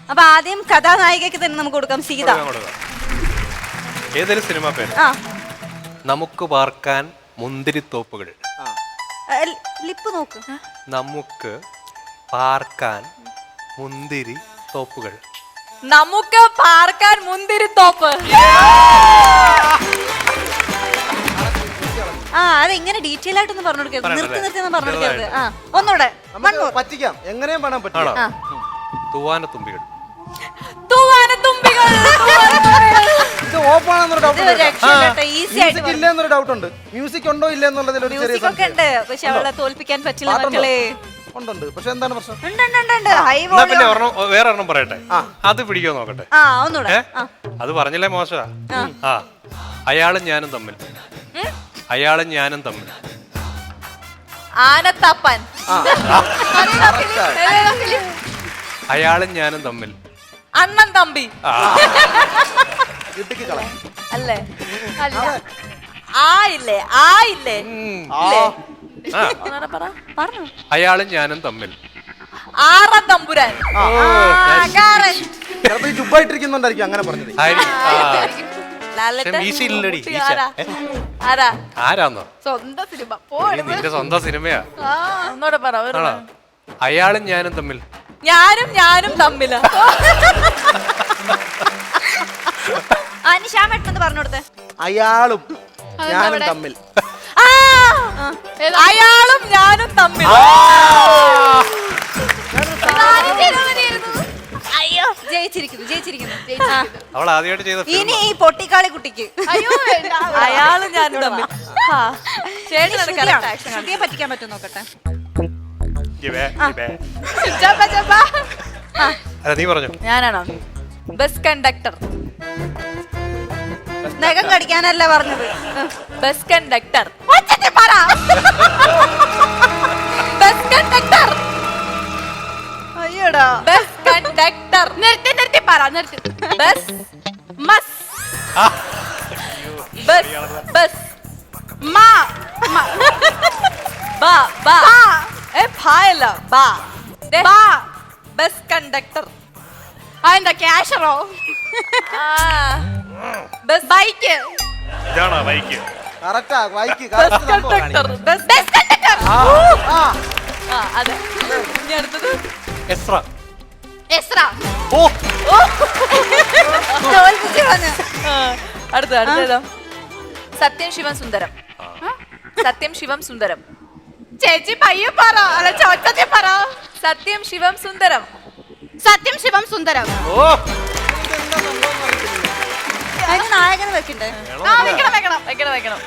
അപ്പൊ ആദ്യം കഥാനായികക്ക് തന്നെ നമുക്ക് കൊടുക്കാം. സീത. ഏതൊരു സിനിമ പേര്? നമുക്ക് പാർക്കാൻ മുന്തിരിത്തോപ്പുകൾ. ലിപ്പ് നോക്ക്. നമുക്ക് പാർക്കാൻ മുന്തിരി തോപ്പുകൾ. നമുക്ക് പാർക്കാൻ മുന്തിരിത്തോപ്പ്. അതെങ്ങനെ ഡീറ്റെയിൽ ആയിട്ടൊന്ന് പറഞ്ഞു കൊടുക്കരുത്. നിർത്തി പറഞ്ഞു കൊടുക്കരുത്. ഒന്നുകൂടെ പറ്റിക്കാം. എങ്ങനെയും വേണം പറ്റിക്കാം. തൂവാനത്തുമ്പികൾ. ഇത് ഓപ്പാണെന്നൊരു ഡൗട്ട് ഇല്ലെന്നൊരു ഡൗട്ട് ഉണ്ട്. മ്യൂസിക് ഉണ്ടോ ഇല്ല എന്നുള്ളതിൽ ഒരു ചെറിയ ഉണ്ട്. പക്ഷെ അവളെ തോൽപ്പിക്കാൻ പറ്റില്ല മക്കളെ. ഉണ്ട്. പക്ഷെ എന്താണ് പ്രശ്നം? വേറെ ഒരെണ്ണം പറയട്ടെ, അത് പിടിക്കോ നോക്കട്ടെ. അത് പറഞ്ഞില്ലേ മോശമാ. അയാളും ഞാനും തമ്മിൽ. ആനത്തപ്പൻ. അയാളും ഞാനും തമ്മിൽ. അണ്ണൻ തമ്പി. അല്ലേ? ആയില്ലേ? അയാളും ഞാനും തമ്മിൽ. ആറാം തമ്പുരാൻ. ജുബായിട്ടിരിക്കുന്നുണ്ടായിരിക്കും അങ്ങനെ പറഞ്ഞത്. ആരാന്നോ? സ്വന്തം സിനിമ. നിന്റെ സ്വന്തം സിനിമയാ. ഒന്നൂടെ പറ. അയാളും ഞാനും തമ്മിൽ. ഞാനും തമ്മിലാ. ശ്യാമേട്ടൻ പറഞ്ഞു കൊടുത്തേ. അയാളും ഞാനും തമ്മിൽ. അയാളും ഞാനും തമ്മിൽ. അയ്യോ ജയിച്ചിരിക്കുന്നു. അവൾ ആദ്യമായിട്ട് ചെയ്ത ഇനി ഈ പൊട്ടിക്കാളി കുട്ടിക്ക് അയാളും ഞാനും തമ്മിൽ. ശ്രുതിയെ പറ്റിക്കാൻ പറ്റും നോക്കട്ടെ. നീ പറഞ്ഞു. ഞാനാണോ? Bus conductor. നഖം കടിക്കാനല്ല പറഞ്ഞത്. Bus conductor. അയ്യോടാ. Bus conductor. നിർത്തി പറ. ബസ് മസ്. ബസ് മാ. ഭായല്ല. Bus conductor. അതെന്താ ക്യാഷറോ? Bus bike. ഇതാണോ ബൈക്ക്? കറക്റ്റാ bike. Bus conductor. Bus conductor. അതെ. ഇനി അടുത്തത് എസ്ര. ഓ അടുത്തതോ? സത്യം ശിവം സുന്ദരം. സത്യം ശിവം സുന്ദരം. ചേച്ചി പയ്യെ പറ. അല്ല ചോട്ടത്തെ പറ. സത്യം ശിവം സുന്ദരം. സത്യം ശിവം സുന്ദരം. അതിന് നായകനെ വെക്കണ്ടേ? വെക്കണം.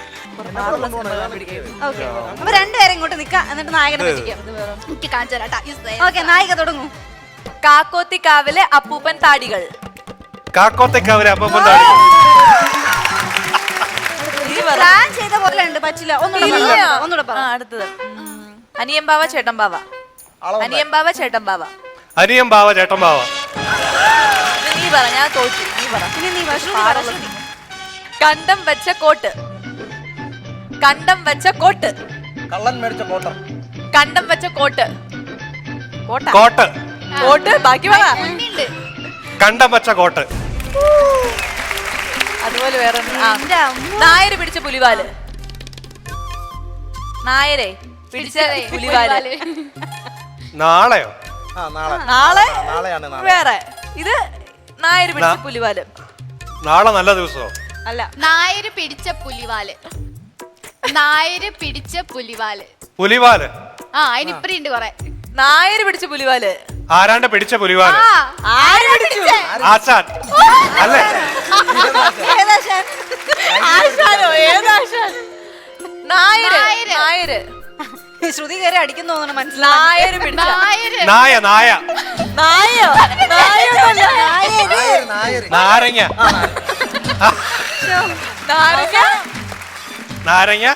ഓക്കെ, അപ്പൊ രണ്ടുപേരും ഇങ്ങോട്ട് നിക്കാം, എന്നിട്ട് നായകനെ വെച്ചിരിക്കാം. എനിക്ക് കാണിച്ചു തരാം. ഓക്കെ, നായിക തുടങ്ങൂ. കാക്കോത്തിക്കാവിലെ അപ്പൂപ്പൻ താടികൾ. കാക്കോത്തേക്കാവിലെ അപ്പൂപ്പൻ താടികൾ. പ്ലാൻ ചെയ്ത പോലെ ഉണ്ട്, പറ്റില്ല. ഒന്നുകൂടെ പറ. അടുത്തത് അനിയമ്പാവ ചേട്ടമ്പാവ. അനിയമ്പാവ ചേട്ടമ്പാവ. അനിയം ബാവ ചേട്ടൻ ബാവ. നീ പറ, ഞാൻ തോറ്റു. നീ പറ. ഇനി നീ പറ. കണ്ടം വെച്ച കോട്ട്. കണ്ടം വെച്ച കോട്ട്. കള്ളൻ മേടിച്ച കോട്ടർ. കണ്ടം വെച്ച കോട്ട്. കോട്ട്. കോട്ട് ബാക്കി പറ. കണ്ടം വെച്ച കോട്ട്. അതുപോലെ വേറെ നായര് പിടിച്ച പുലിവാല്. നായരെ പിടിച്ച പുലിവാല്. നാളെയോ? നാളെയാണ് വേറെ. ഇത് നായര് പിടിച്ച പുലിവാല്. നാളെ നല്ല ദിവസമോ? അല്ല, നായര് പിടിച്ച പുലിവാല്. നായര് പിടിച്ച പുലിവാല്. പുലിവാല്. ആ, അതിനിപ്പറി ഉണ്ട് കൊറേ. നായര് പിടിച്ച പുലിവാല്. ആരാണ്ട് പിടിച്ച പുലിവാല്? ആര് പിടിച്ചു? ആശാൻ അല്ലേ? ആശാനോ? ഏതാശാൻ? നായര്. നായര്. ശ്രുതി കയറി അടിക്കുന്നു തോന്നണം, മനസ്സിലായി. നായര് പിടിച്ച. നായ. നായ. നായോ? നാരങ്ങ. നാരങ്ങ.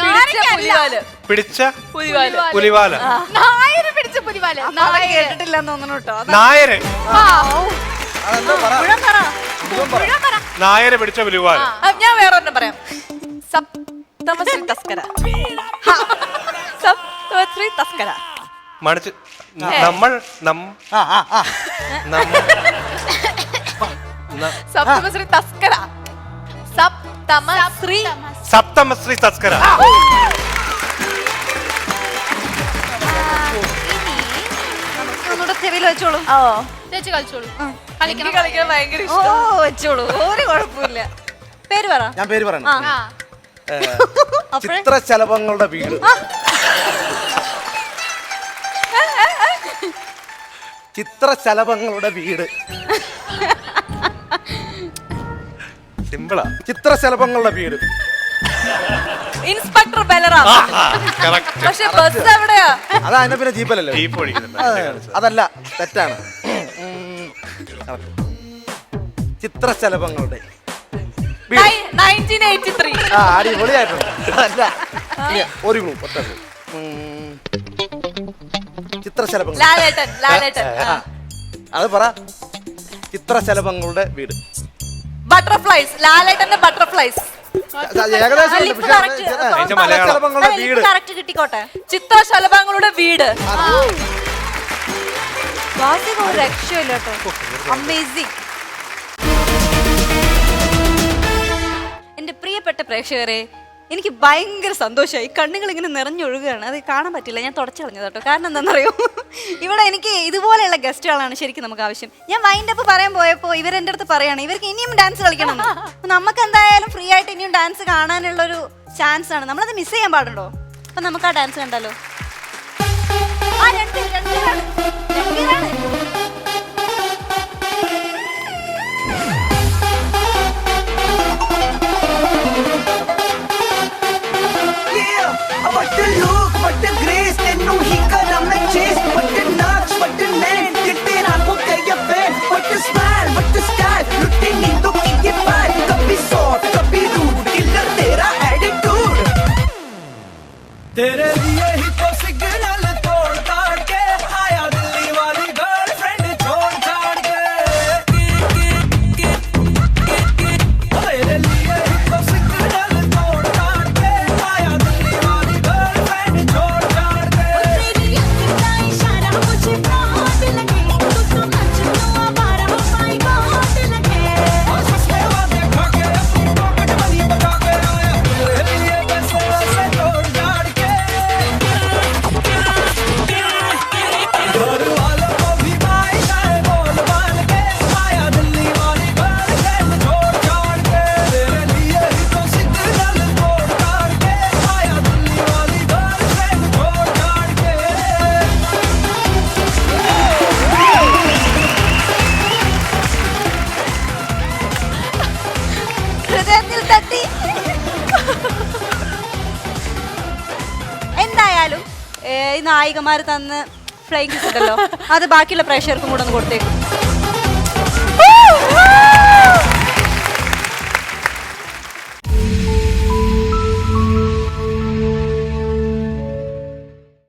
നാരങ്ങ. പിടിച്ച പുലിവാല്. പുലിവാല്. നായര് പിടിച്ച പുലിവാല്. കേട്ടിട്ടില്ലെന്ന് തോന്നുന്നു കേട്ടോ. നായര്. നായര് പിടിച്ച പുലിവാല്. ഞാൻ വേറെ ഒരെണ്ണം പറയാം. സപ്തമശ്രീ തസ്കര. സപ്തമശ്രീ തസ്കര. മണിച്ച് നമ്മൾ സപ്തമശ്രീ തസ്കര. സപ്തമശ്രീ തസ്കര. ഒന്നുകൂടെ ചെവിയിൽ വെച്ചോളൂ. ചേച്ചി കളിച്ചോളൂ. കളിക്കാൻ ഭയങ്കര ഓ, വെച്ചോളൂ, ഒരു കുഴപ്പമില്ല. പേര് പറ. ഞാൻ പേര് പറയണം. ആ, ചിത്രശലഭങ്ങളുടെ വീട്. ചിത്രശലഭങ്ങളുടെ വീട്. സിമ്പിളാ. ചിത്രശലഭങ്ങളുടെ വീട്. ഇൻസ്പെക്ടർ ബലറാം. പക്ഷെ ബസ് എവിടെയാ? അതാ അതിനെ പിന്നെ ജീപ്പല്ലല്ലോ. അതല്ല, തെറ്റാണ്. ചിത്രശലഭങ്ങളുടെ 1983. അടിപൊളിയായിട്ടുണ്ട്. അതല്ല, ഒരു ക്ലൂ, ഒറ്റ ക്ലൂ. ചിത്രശലഭങ്ങൾ. ലാലേട്ടൻ. അത് പറ. ചിത്രശലഭങ്ങളുടെ വീട്. ബട്ടർഫ്ലൈസ്. ലാലേട്ടന്റെ ബട്ടർഫ്ലൈസ്. ഏകദേശം ഉണ്ട്. പക്ഷേ ചിത്രശലഭങ്ങളുടെ വീട്. കറക്റ്റ് കിട്ടിക്കോട്ടെ. ചിത്രശലഭങ്ങളുടെ വീട്. വാസിക ഒരു രക്ഷയില്ല കേട്ടോ. അമേസിങ്. എന്റെ പ്രിയപ്പെട്ട പ്രേക്ഷകരെ, എനിക്ക് ഭയങ്കര സന്തോഷമായി. കണ്ണുകൾ ഇങ്ങനെ നിറഞ്ഞൊഴുകുകയാണ്. അത് കാണാൻ പറ്റില്ല, ഞാൻ തുടച്ചു കളഞ്ഞത് കേട്ടോ. കാരണം എന്താണെന്നറിയോ, ഇവിടെ എനിക്ക് ഇതുപോലെയുള്ള ഗസ്റ്റുകളാണ് ശരിക്കും നമുക്ക് ആവശ്യം. ഞാൻ വൈൻഡ് അപ്പ് പറയാൻ പോയപ്പോൾ ഇവരെൻ്റെ അടുത്ത് പറയാണ് ഇവർക്ക് ഇനിയും ഡാൻസ് കളിക്കണം. നമുക്ക് എന്തായാലും ഫ്രീ ആയിട്ട് ഇനിയും ഡാൻസ് കാണാനുള്ളൊരു ചാൻസ് ആണ്. നമ്മളത് മിസ് ചെയ്യാൻ പാടുണ്ടോ? അപ്പം നമുക്ക് ആ ഡാൻസ് കണ്ടാലോ? രണ്ടുപേരാണ്. What the look, what the grace, tenu hi kara main chase. What the naach, what the name, kitte raanko kya pain. What the smile, what the style, lutte neendo ki ye paal. Kabhi soft, kabhi rude, killer tera attitude. Tere liye hi to signal tod kaat ke aaya Delhi wali girl. ഗായികമാർ തന്ന് flying kiss ഉണ്ടല്ലോ, അത് ബാക്കിയുള്ള പ്രേക്ഷകർക്കും കൂടെ ഒന്ന് കൊടുത്തേക്കും.